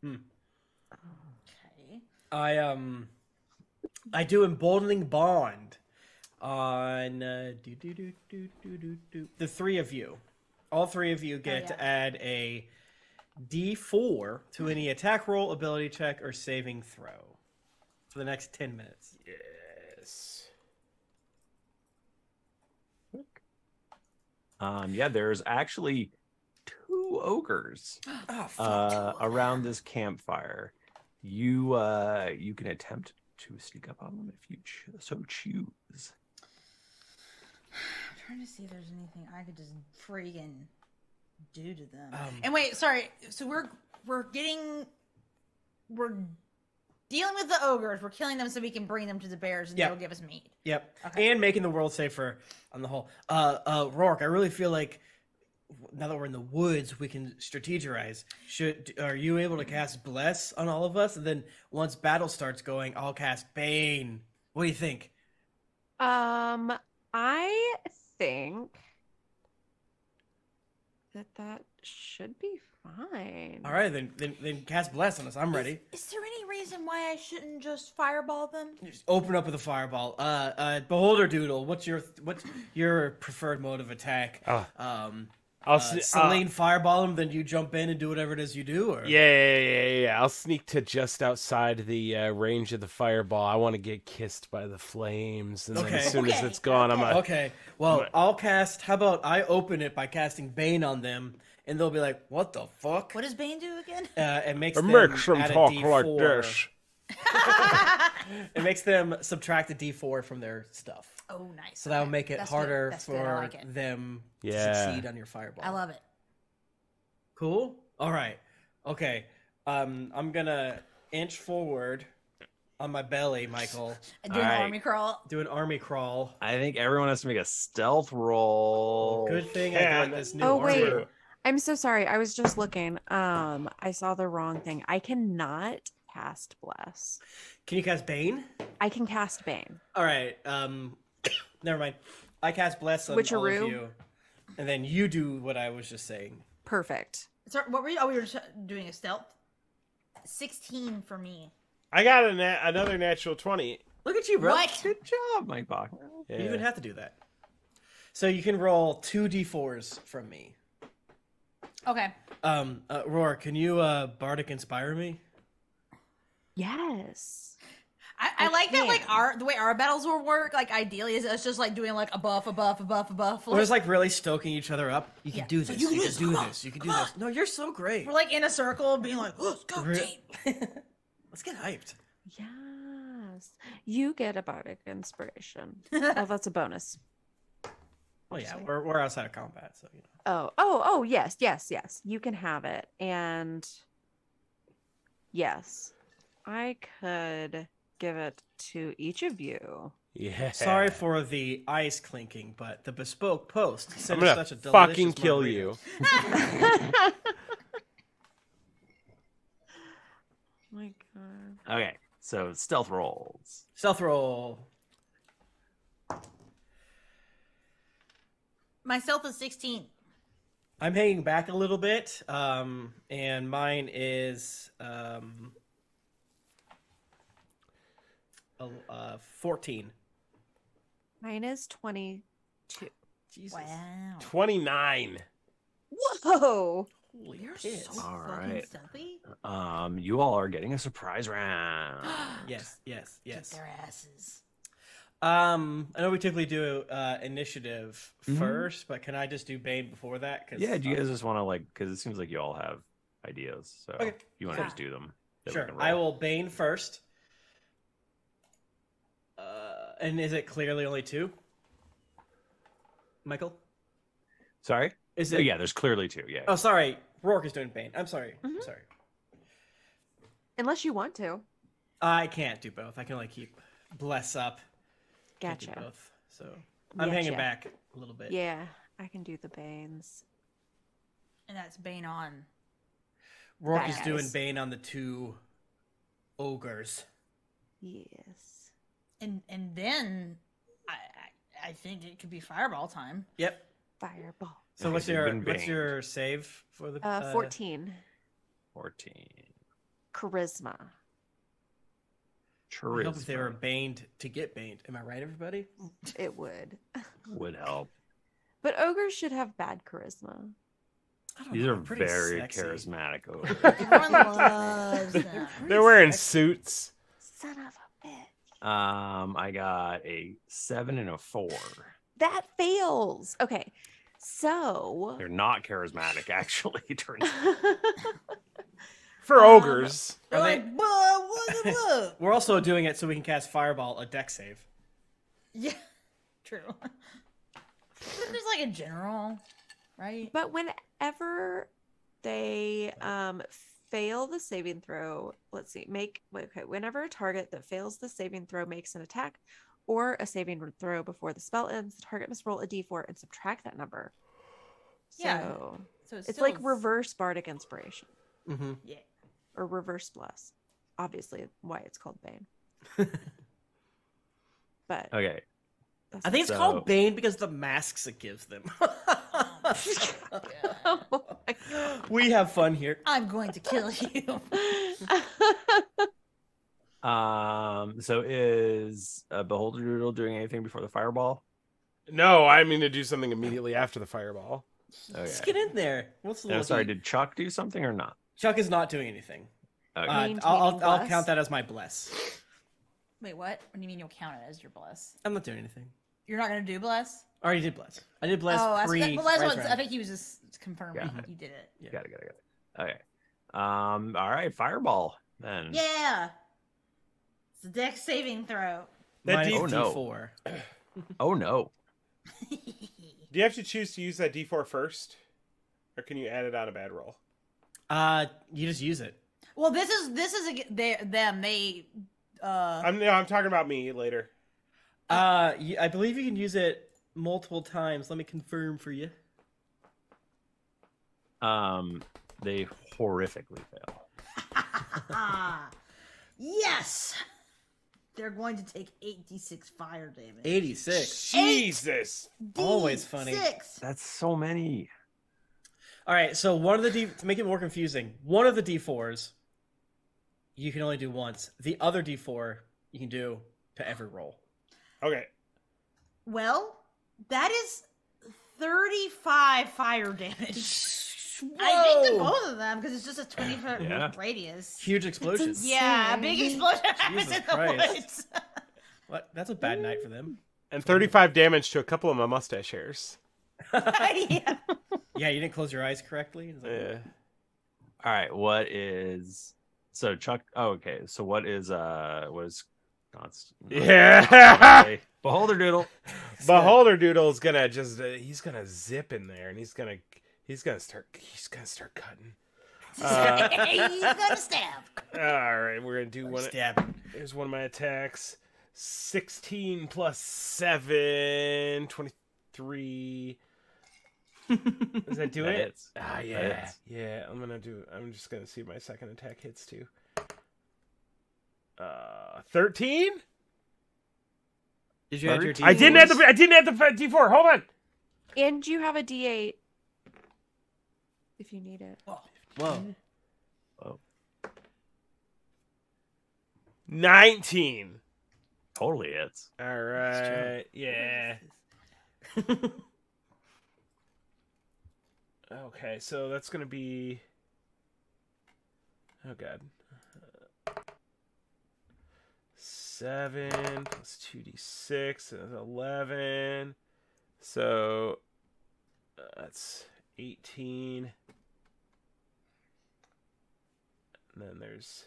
Okay. I do emboldening bond on the three of you. All three of you get to add a D4 to any attack roll, ability check, or saving throw for the next 10 minutes. Yes. Yeah, there's actually 2 ogres around this campfire. You can attempt to sneak up on them if you so choose. I'm trying to see if there's anything I could just freaking do to them. And wait, sorry. So we're dealing with the ogres. We're killing them so we can bring them to the bears and they'll give us meat. Yep. Okay. And making the world safer on the whole. Rourke, I really feel like now that we're in the woods, we can strategize. Are you able to cast Bless on all of us? And then once battle starts going, I'll cast Bane. What do you think? I think that should be fine. All right, then cast Bless on us. I'm ready. Is there any reason why I shouldn't just fireball them? Just open up with a fireball. Beholder Doodle, what's your preferred mode of attack? Selene fireball him, then you jump in and do whatever it is you do? Or? Yeah. I'll sneak to just outside the range of the fireball. I want to get kissed by the flames, and then as soon as it's gone, I'm like, okay. Well, I'll cast. How about I open it by casting Bane on them, and they'll be like, "What the fuck?" What does Bane do again? It makes them makes them add a talk D4. like this. It makes them subtract a D4 from their stuff. Oh, nice. So that'll make it That's harder good. That's good. I for like it. them to Yeah. succeed on your fireball. I love it. Cool. All right. Okay. I'm gonna inch forward on my belly, Michael. Do an army crawl. Do an army crawl. I think everyone has to make a stealth roll. Good thing I got this new Oh, wait. armor. I'm so sorry. I was just looking. I saw the wrong thing. I cannot cast Bless. Can you cast Bane? I can cast Bane. All right. Never mind. I cast Bless on all Witcheroo? of you, and then you do what I was just saying. Perfect. Sorry, what were you? Oh, we were doing a stealth. 16 for me. I got another natural 20. Look at you, bro. What? Good job, Mike Bachmann. You didn't have to do that. So you can roll 2d4s from me. Okay. Roar, can you Bardic Inspire me? Yes. I like that, like, can. the way our battles will work, like, ideally, is it's just, like, doing, like, a buff. We're just like really stoking each other up. You can Yeah. do So this. you You can can do do this. Come this. You can on. do Come this. No, you're so great. We're, like, in a circle, being like, let's go, team. Let's get hyped. Yes. You get a bardic inspiration. Oh, that's a bonus. Oh yeah, we're outside of combat, so you know. Oh, yes. You can have it. And yes, I could give it to each of you. Yeah. Sorry for the ice clinking, but the bespoke post I'm sent gonna us such a delicious fucking kill margarita. you. My God. Okay, so stealth rolls. Stealth roll. My stealth is 16. I'm hanging back a little bit, and mine is 14. Mine is 22. Jesus. Wow. 29. Whoa. Holy You're piss. so All fucking right. stealthy. You all are getting a surprise round. Yes. Get their asses. I know we typically do initiative Mhm. first, but can I just do Bane before that? Cause, Yeah, do you guys just want to because it seems like you all have ideas, so Okay. you want to Yeah. just do them? Then we Sure. can I roll. will Bane first. And is it clearly only 2? Michael? Sorry? Is Oh, it? yeah, there's clearly 2. Yeah. Oh, sorry. Rourke is doing Bane. I'm sorry. Mhm. Sorry. Unless you want to. I can't do both. I can only keep Bless up. Can't do Gotcha. both. So I'm hanging Gotcha. back a little bit. Yeah, I can do the Banes. And that's Bane on. Rourke Bad is doing guys. Bane on the 2 ogres. Yes. And then I think it could be fireball time. Yep. Fireball. So Okay, what's so you've been what's banged. your save for the 14. 14. Charisma. I hope if they were Charisma baned to get baned. Am I right, everybody? It would. would help. But ogres should have bad charisma. I don't These know, are I'm pretty very sexy. charismatic ogres. Everyone loves them. They're wearing suits. Son of a bitch. I got a 7 and a 4. That fails. Okay. So They're not charismatic, actually. It turns out. For ogres. They're Are they- like, what? We're also doing it so we can cast Fireball, a deck save. Yeah, true. There's like a general, right? but whenever they fail the saving throw, let's see, whenever a target that fails the saving throw makes an attack or a saving throw before the spell ends, the target must roll a d4 and subtract that number. Yeah. So So it's still like reverse bardic inspiration Mm-hmm. Yeah. or reverse bless. Obviously why it's called Bane. But Okay. that's I think it's So- called Bane because of the masks it gives them. Oh my God. We have fun here. I'm going to kill you. So is Beholder Doodle doing anything before the fireball? No, I mean to do something immediately after the fireball. Let's Okay. get in there. What's the And I'm little sorry, heat? did Chuck do something or not? Chuck is not doing anything. Okay. Maintaining I'll bless? count that as my bless. Wait, what? What do you mean you'll count it as your bless? I'm not doing anything. You're not going to do bless? I already did bless. I did bless oh, pre. well, that's Rise what, I Round. think he was just confirming Got it. you did it. Got it. Okay. All right, fireball then. Yeah. It's a deck saving throw. That Mine is Oh, no. D4. Oh no. Do you have to choose to use that d4 first? Or can you add it on a bad roll? You just use it. Well, this is them. They I'm talking about me later. I believe you can use it multiple times. Let me confirm for you. They horrifically fail. yes. They're going to take 8d6 fire damage. 86. Jesus. Always funny. 6. That's so many. All right, so one of the to make it more confusing, one of the D4s you can only do once. The other D4 you can do to every roll. Okay. Well, that is 35 fire damage. Whoa! I think to both of them because it's just a 20-foot Yeah. radius. Huge explosion. That's Yeah, a big explosion happens Jesus in the Christ. woods. What? That's a bad night for them. And 35 damage to a couple of my mustache hairs. Yeah. Yeah, you didn't close your eyes correctly. It's like, Yeah. All right, what is so Chuck? Oh, okay. So what is Yeah. Beholder Doodle? Beholder Doodle's gonna just he's gonna zip in there and he's gonna start cutting. He's gonna stab. All right, we're gonna do one. Stab. Here's one of my attacks. 16 plus 7, 23. Does that do That it? hits. Ah, That yeah. hits. Yeah, I'm just going to see if my second attack hits too. 13? Did you add your D4s? I didn't add the D4. Hold on. And you have a D8 if you need it. Whoa. 19. Totally hits. All right. Yeah. Okay, so that's going to be... Oh, God. 7 plus 2d6 is 11. So that's 18. And then there's...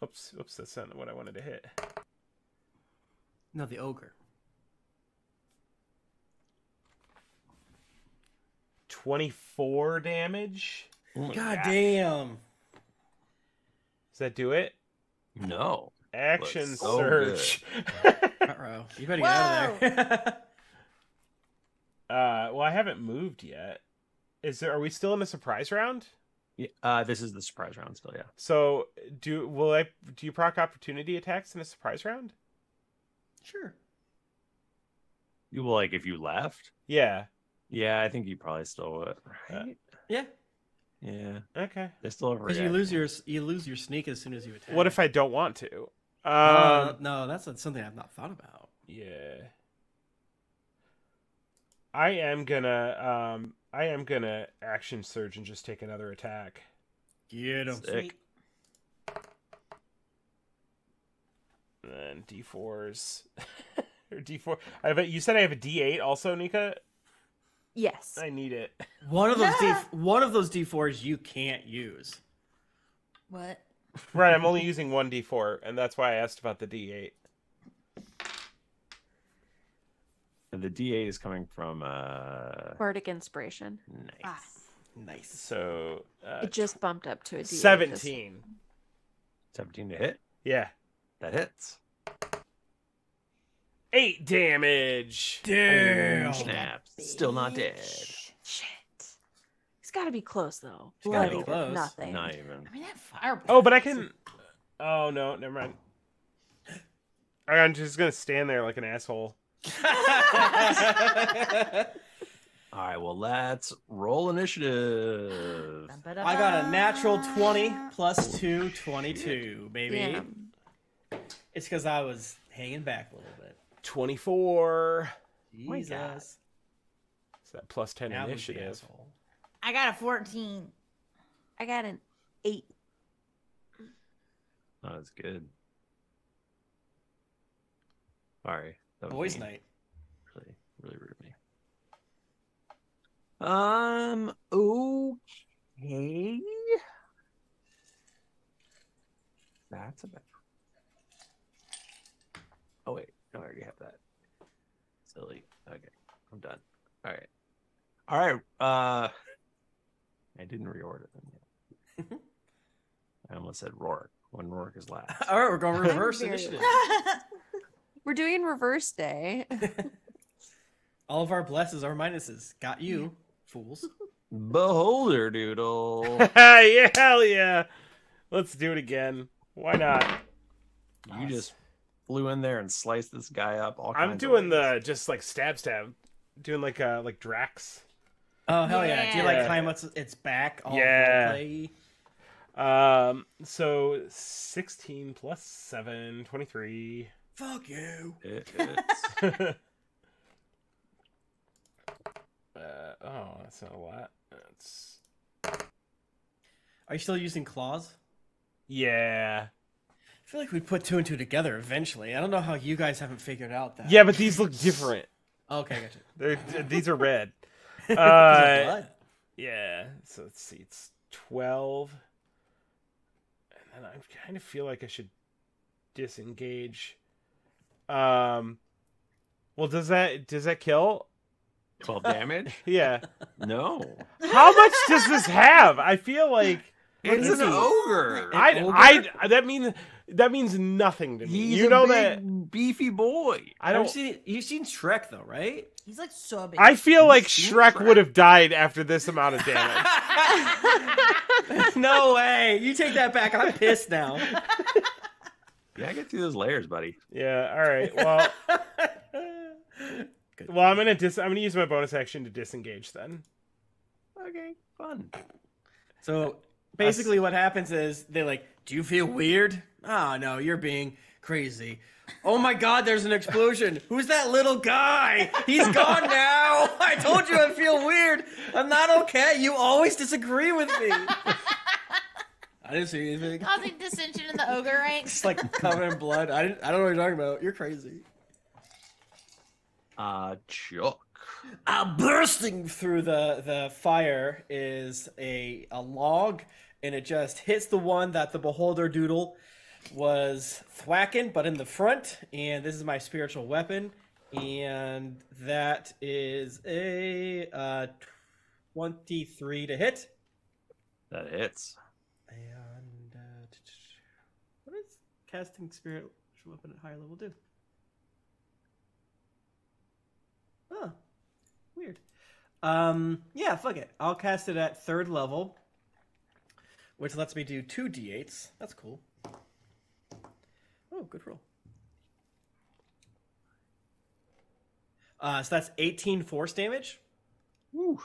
Oops, that's not what I wanted to hit. No, the ogre. 24 damage. Oh my God damn. Does that do it? No. Action So surge. Uh-oh. You better get out of there. Well, I haven't moved yet. Are we still in a surprise round? Yeah, this is the surprise round still, yeah. So do you proc opportunity attacks in a surprise round? Sure. You will, like, if you left? Yeah. Yeah, I think you probably still would, right? Yeah. Yeah. Okay. They still have Because you lose your sneak as soon as you attack. What if I don't want to? No, that's something I've not thought about. Yeah. I am gonna action surge and just take another attack. Get him. Sick. And D4s. Or D4. You said I have a D8 also, Nika? Yes. I need it. One of those D4s you can't use. What? Right, I'm only using one D4, and that's why I asked about the D8. The D8 is coming from Bardic Inspiration. nice. Nice. So It just bumped up to a D8. 17. 17 to hit. Yeah. That hits. 8 damage. Damn. Snap. Still not dead. Shit. He's got to be close, though. He's gotta be Bloody close. nothing. Not even. I mean, that fire. Oh, but I can... Oh, no, never mind. I'm just going to stand there like an asshole. All right, well, let's roll initiative. I got a natural 20 plus 2, 22, baby. Damn. It's because I was hanging back a little bit. 24. my Jesus. God. It's that plus 10 That was the initiative. asshole. I got a 14. I got an 8. Oh, that's good. Sorry. That was Boys' mean. night. Really, really rude of me. Okay. That's about. Oh wait, no, I already have that. Silly. Okay, I'm done. All right. I didn't reorder them yet. I almost said Rourke when Rourke is last. All right, we're going reverse Very initiative. We're doing reverse day. All of our blesses are minuses. Got you, fools. Beholder Doodle. Yeah, hell yeah. Let's do it again. Why not? You just flew in there and sliced this guy up. All I'm kinds of doing ways. the just like stab. Doing like Drax. Oh, hell yeah. Do you like Yeah. climb its back? All Yeah. roleplay? So 16 plus 7, 23. Fuck you. It's Oh, that's not a lot. That's... Are you still using claws? Yeah. I feel like we put 2 and 2 together eventually. I don't know how you guys haven't figured out that. Yeah, but these look different. Okay, gotcha. These are red. These are blood. Yeah. So let's see. It's 12. And then I kind of feel like I should disengage. Well, does that kill? 12 damage? Yeah. No. How much does this have? I feel like It's an ogre. that means nothing to me. He's you a know big, that beefy boy. I don't. You've seen Shrek though, right? He's like so big. I feel like seen Shrek Shrek? would have died after this amount of damage. No way. You take that back. I'm pissed now. Yeah, get through those layers, buddy. Yeah. All right. Well. Well, I'm gonna use my bonus action to disengage then. Okay, fun. So basically, what happens is they're like, "Do you feel weird?" Oh no, you're being crazy. Oh my God, there's an explosion. Who's that little guy? He's gone now. I told you I feel weird. I'm not okay. You always disagree with me. I didn't see anything. Causing dissension in the ogre ranks. It's like covered in blood. I don't know what you're talking about. You're crazy. Chuck. Bursting through the fire is a log, and it just hits the one that the beholder doodle was thwacking, but in the front. And this is my spiritual weapon, and that is a 23 to hit. That hits. And what does casting spiritual weapon at higher level do? Huh. Weird. Yeah, fuck it. I'll cast it at 3rd level, which lets me do 2 d8s. That's cool. Oh, good roll. So that's 18 force damage. Woo.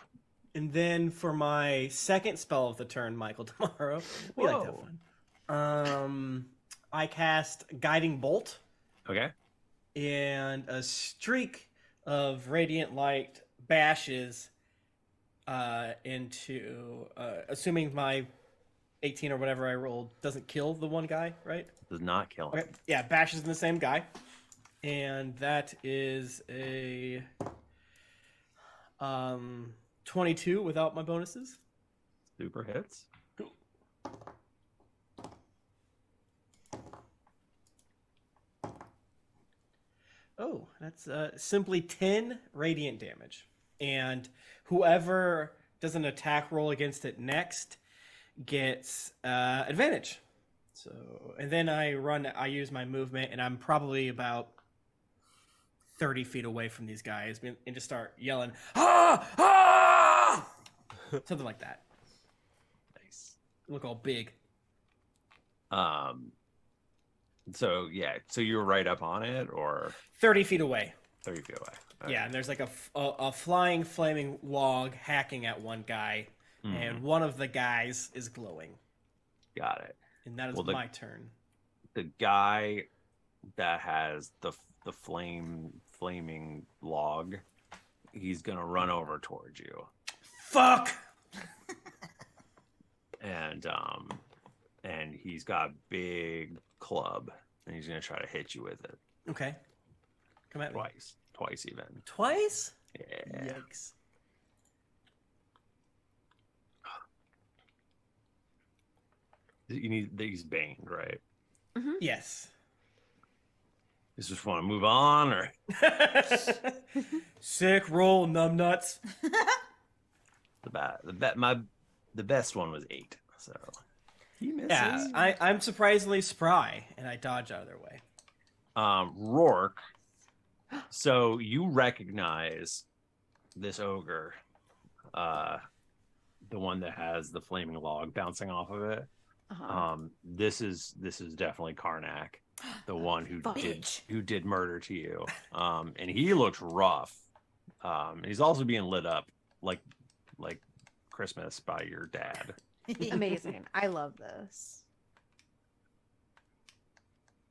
And then for my second spell of the turn, Michael DiMauro, we like to have fun. I cast Guiding Bolt. Okay. And a streak of radiant light bashes into, assuming my 18 or whatever I rolled doesn't kill the one guy, right? Does not kill him. Okay. Yeah, bashes in the same guy. And that is a 22 without my bonuses. Super hits. Cool. Oh, that's simply 10 radiant damage. And whoever does an attack roll against it next gets advantage. So, and then I use my movement, and I'm probably about 30 feet away from these guys and just start yelling, ah! Ah! Something like that. Nice. Look all big. So yeah, so you're right up on it, or 30 feet away. 30 feet away. Okay. Yeah, and there's like a flying flaming log hacking at one guy, and one of the guys is glowing. Got it. And that is my turn. The guy that has the flaming log, he's gonna run over towards you. Fuck! And he's got a big club, and he's gonna try to hit you with it. Okay. Come at me. Twice even. Twice? Yeah. Yikes. You need these banged, right? Mm-hmm. Yes. You just want to move on, or Sick roll, numbnuts. the best one was 8, so he misses. Yeah, I'm surprisingly spry, and I dodge out of their way. Rourke. So you recognize this ogre, the one that has the flaming log bouncing off of it. Uh-huh. This is definitely Karnak, the one who did murder to you. And he looks rough. He's also being lit up like Christmas by your dad. Amazing. I love this.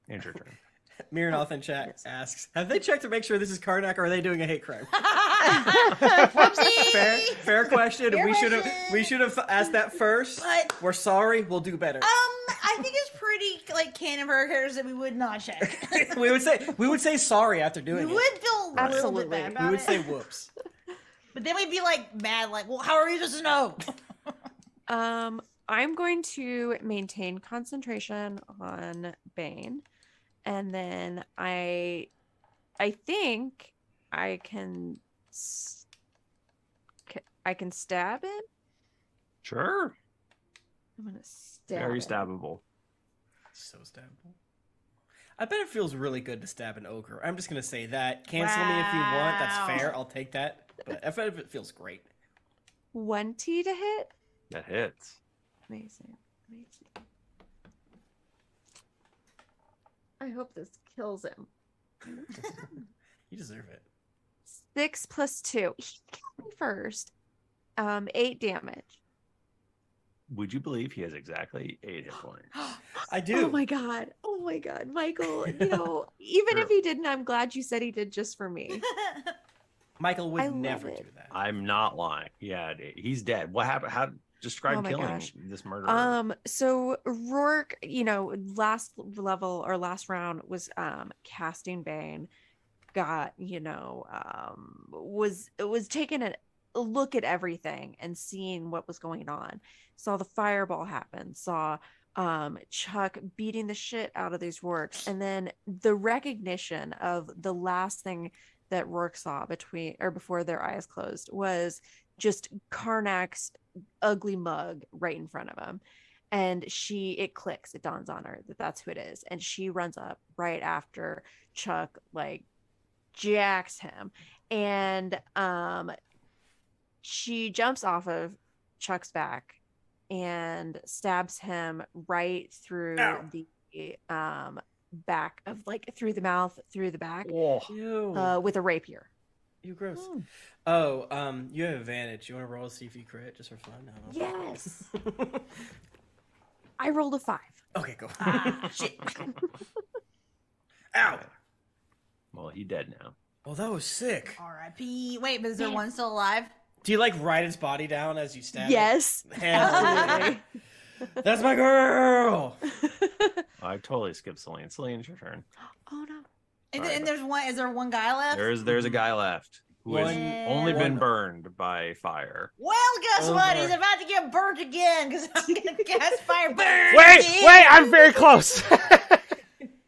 And your turn. Miranoth in chat asks, have they checked to make sure this is Karnak, or are they doing a hate crime? fair question. We should have asked that first. But, we're sorry. We'll do better. I think it's pretty canon for our characters that we would not check. we would say sorry after doing it. We would feel a little bit bad about it. We would say whoops. But then we'd be mad, well, how are you supposed to know? I'm going to maintain concentration on Bane, and then I think I can stab him. Sure. I'm gonna stab. Very him. stabbable. So stabbable. I bet it feels really good to stab an ogre. I'm just gonna say that. Cancel me if you want. That's fair. I'll take that. But I bet it feels great. 20 to hit. That hits. Amazing. I hope this kills him. You deserve it. 6 plus 2. He killed me first. 8 damage. Would you believe he has exactly 8 hit points? I do. Oh my god, Michael. Even if he didn't, I'm glad you said he did just for me. Michael would never do that. I'm not lying. Yeah, he's dead. What happened? How describe killing this murderer? So Rourke, last level or last round was casting Bane, got, was taking a look at everything and seeing what was going on. Saw the fireball happen, saw Chuck beating the shit out of these Rourkes, and then the recognition of the last thing that Rourke saw before their eyes closed was just Karnak's ugly mug right in front of him. And it clicks, it dawns on her that that's who it is. And she runs up right after Chuck jacks him. And she jumps off of Chuck's back and stabs him right through the back of through the mouth, through the back, with a rapier. You gross. Oh, you have advantage. You want to roll to see if you crit just for fun? No. Yes. I rolled a 5. Okay, go. Shit. Ow. Well, he's dead now. Well, that was sick. R.I.P. Wait, but is there one still alive? Do you ride his body down as you stab? Yes. Absolutely. That's my girl. I totally skipped Selene. Selene, it's your turn. Oh no. And there's one. Is there one guy left? There's a guy left who has only been burned by fire. Well, guess what? He's about to get burnt again because I'm gonna cast fire. Wait! I'm very close. That's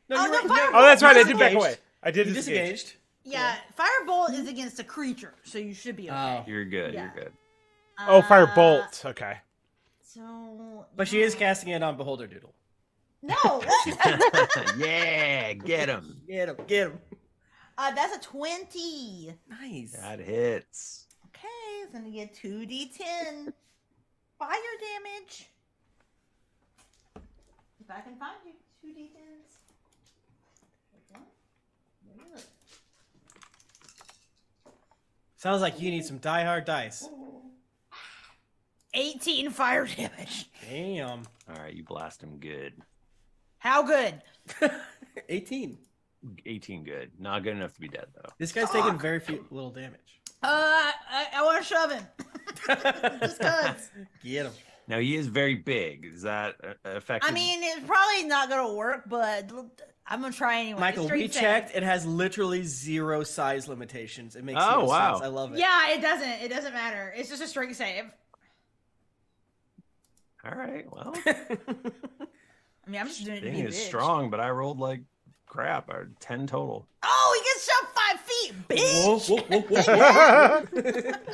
right. I did back away. I did disengaged. Yeah, firebolt is against a creature, so you should be okay. You're good. Yeah. You're good. Firebolt. Okay. So. But she is casting it on Beholder Doodle. No. What? Yeah, get him. Get him. That's a 20. Nice. That hits. Okay, it's gonna get 2d10 fire damage. If I can find you, 2d10s. Sounds like you need some die-hard dice. 18 fire damage. Damn. All right, you blast him good. How good? 18. 18 good. Not good enough to be dead, though. This guy's taking very little damage. I want to shove him. Just cause. Get him. Now, he is very big. Is that effective? I mean, it's probably not going to work, but I'm going to try anyway. Michael, we checked. It has literally 0 size limitations. It makes no sense. I love it. Yeah, it doesn't. It doesn't matter. It's just a strength save. All right, well. I mean, I'm just doing it to be a bitch. Is strong, but I rolled like crap. 10 total. Oh, he gets shoved 5 feet, bitch!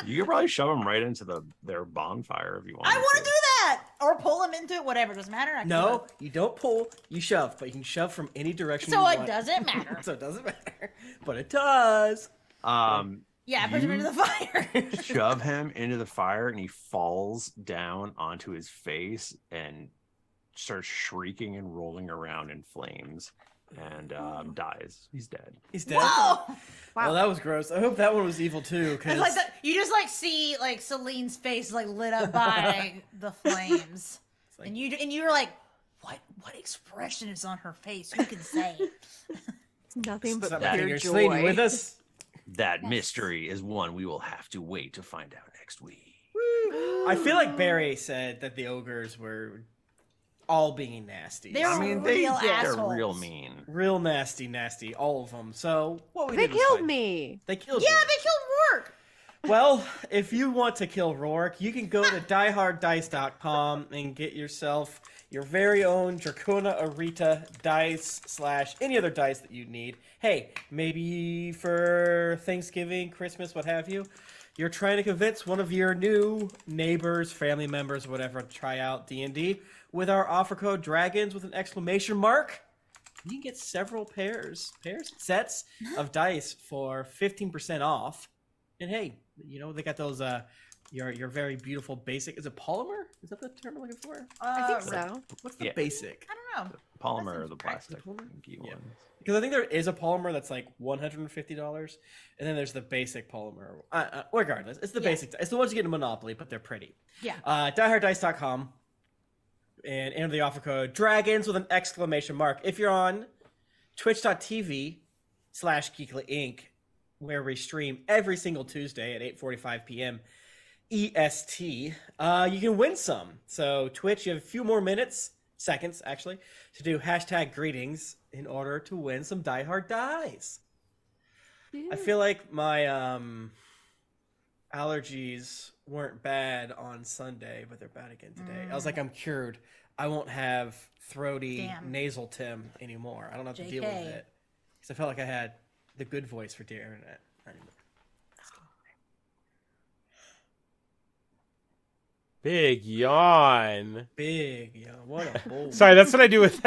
You could probably shove him right into their bonfire if you want. I want to do that! Or pull him into it, whatever. Doesn't matter. No, you don't pull, you shove. But you can shove from any direction you want. want. So it doesn't matter. So it doesn't matter. But it does. Yeah, push him into the fire. Shove him into the fire, and he falls down onto his face and starts shrieking and rolling around in flames and dies. He's dead. He's dead. Whoa! Wow. Well, that was gross. I hope that one was evil too. Cause... It's like you just see Celine's face lit up by the flames, and you're like, what expression is on her face? Who can say? Nothing but Stop pure making your joy. Selene with us. That mystery is one we will have to wait to find out next week. I feel like Barry said that the ogres were all being nasty. They're I mean, real they're assholes. real mean. real nasty, all of them. So what we They did was killed fine. me. They killed Yeah, you. they killed Rourke. Well, if you want to kill Rourke, you can go to dieharddice.com and get yourself your very own Dracona Arita dice / any other dice that you need. Hey, maybe for Thanksgiving, Christmas, what have you, you're trying to convince one of your new neighbors, family members, whatever, to try out D&D with our offer code DRAGONS with an exclamation mark. You can get several sets of dice for 15% off. And hey, you know, they got those your very beautiful basic. Is it polymer? Is that the term I'm looking for? I think so. What's the Yeah. basic? I don't know. Polymer That or the seems great. plastic Polymer? inky Yeah. ones. Because I think there is a polymer that's like $150, and then there's the basic polymer. Regardless, it's the basic. It's the ones you get in Monopoly, but they're pretty. Yeah. Dieharddice.com and enter the offer code DRAGONS with an exclamation mark. If you're on twitch.tv/Geekly Inc., where we stream every single Tuesday at 8:45 p.m. EST, you can win some. So Twitch, you have a few more seconds actually, to do #greetings in order to win some Die Hard dies. I feel like my allergies weren't bad on Sunday, but they're bad again today. I was like, I'm cured. I won't have throaty nasal Tim anymore. I don't have to deal with JK. it. Because I felt like I had the good voice for Dear Internet. Big yawn. Big, yeah. What a bull. Sorry, that's what I do with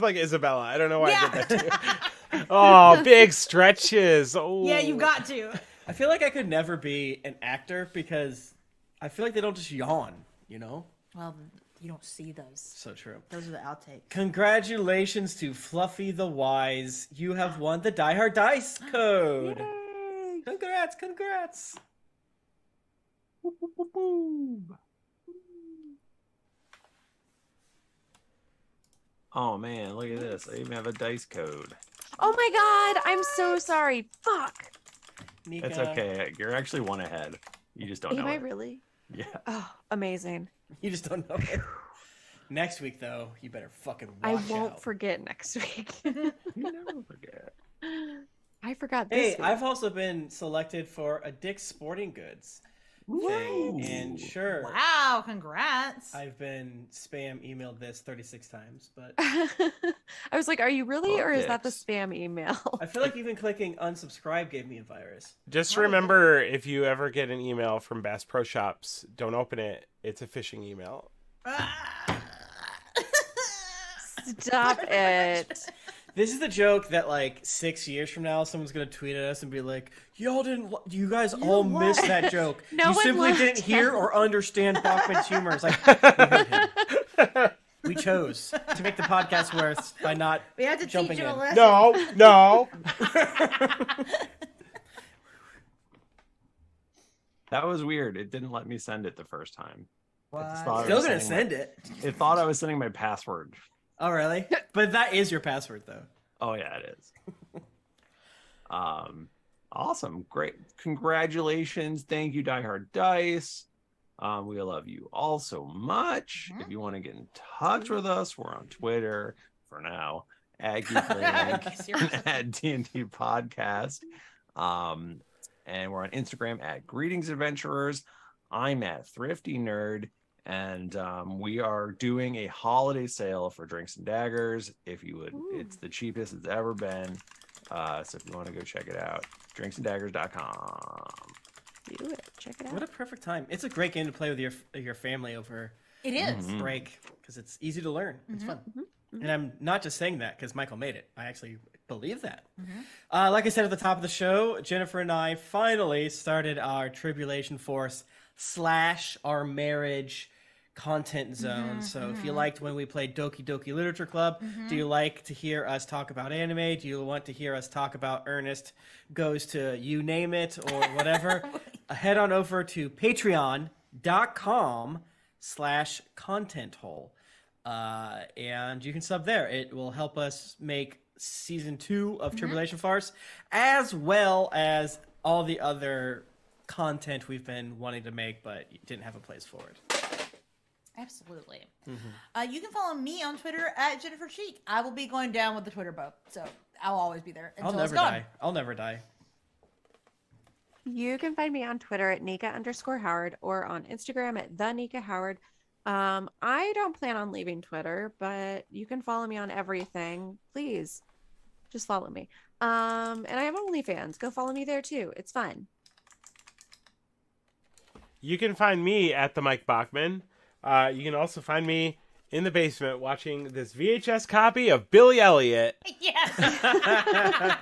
like Isabella. I don't know why I did that too. Oh, big stretches. Oh. Yeah, you got to. I feel like I could never be an actor because I feel like they don't just yawn, you know? Well, you don't see those. So true. Those are the outtakes. Congratulations to Fluffy the Wise. You have won the Die Hard Dice code. Yay. Congrats. Oh man, look at this. I even have a dice code. Oh my god, I'm so sorry. Fuck. Nika. It's okay. You're actually one ahead. You just don't know Am I it. really? Yeah. Oh, amazing. You just don't know it. Next week, though, you better fucking watch I won't out. forget next week. You never forget. I forgot this Hey, week. I've also been selected for a Dick's Sporting Goods thing. And sure, Wow, congrats. I've been emailed this 36 times, but I was like, are you really, Oh, or is that the dicks. spam email? I feel like even clicking unsubscribe gave me a virus. Just remember, if you ever get an email from Bass Pro Shops, don't open it. It's a phishing email. Stop it. This is the joke that like 6 years from now, someone's gonna tweet at us and be like, "Y'all you guys all missed that joke. No you one simply laughed didn't hear at or understand Bachmann's humor." It's like we heard him. We chose to make the podcast worse by not We have to jumping teach you a in. lesson. No. That was weird. It didn't let me send it the first time. What? Still gonna send it. It thought I was sending my password. Oh, really? But that is your password, though. Oh yeah, it is. Awesome. Great. Congratulations. Thank you, Die Hard Dice. We love you all so much. If you want to get in touch with us, we're on Twitter for now at Geekly at D&D Podcast. And we're on Instagram at Greetings Adventurers. I'm at Thrifty Nerd. And we are doing a holiday sale for Drinks and Daggers. If you would, it's the cheapest it's ever been. So if you want to go check it out, drinksanddaggers.com. Do it. Check it out. What a perfect time! It's a great game to play with your family over It is. break because it's easy to learn. It's fun, and I'm not just saying that because Michael made it. I actually believe that. Like I said at the top of the show, Jennifer and I finally started our Tribulation Force / our marriage content zone. So if you liked when we played Doki Doki Literature Club, do you like to hear us talk about anime? Do you want to hear us talk about Ernest Goes to You Name It or whatever? Head on over to patreon.com/content hole. And you can sub there. It will help us make season 2 of Tribulation Farce, as well as all the other content we've been wanting to make, but didn't have a place for it. Absolutely. You can follow me on Twitter at Jennifer Cheek. I will be going down with the Twitter boat, so I'll always be there until it's gone. I'll never die. You can find me on Twitter at Nika_Howard or on Instagram at the Nika Howard. I don't plan on leaving Twitter, but you can follow me on everything. Please, just follow me. And I have OnlyFans. Go follow me there too. It's fun. You can find me at the Mike Bachmann. You can also find me in the basement watching this VHS copy of Billy Elliot. Yes.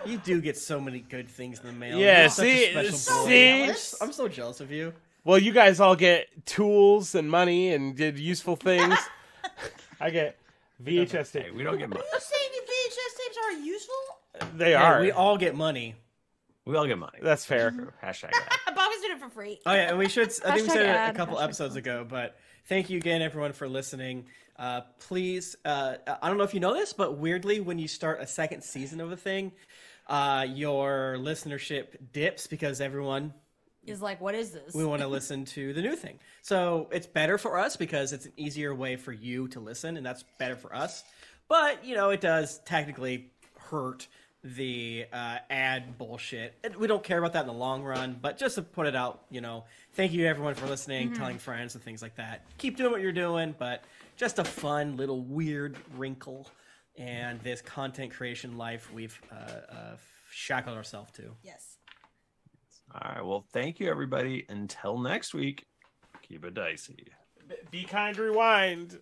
You do get so many good things in the mail. Yeah, You're such a special boy. I'm so jealous of you. Well, you guys all get tools and money and did useful things. I get VHS tapes. Hey, we don't get money. Are you saying that VHS tapes are useful? They are. We all get money. We all get money. That's fair. Hashtag that. Bob is doing it for free. Oh yeah, and we should. I think we said it ad, a couple hashtag episodes ago, but thank you again, everyone, for listening. Please, I don't know if you know this, but weirdly, when you start a second season of a thing, your listenership dips because everyone Is like, what is this? we want to listen to the new thing. So it's better for us because it's an easier way for you to listen, and that's better for us. But it does technically hurt the ad bullshit. We don't care about that in the long run, but just to put it out, thank you everyone for listening, telling friends and things like that. Keep doing what you're doing, but just a fun little weird wrinkle and this content creation life we've shackled ourselves to. Yes. All right. Well, thank you, everybody. Until next week, keep it dicey. Be kind, rewind.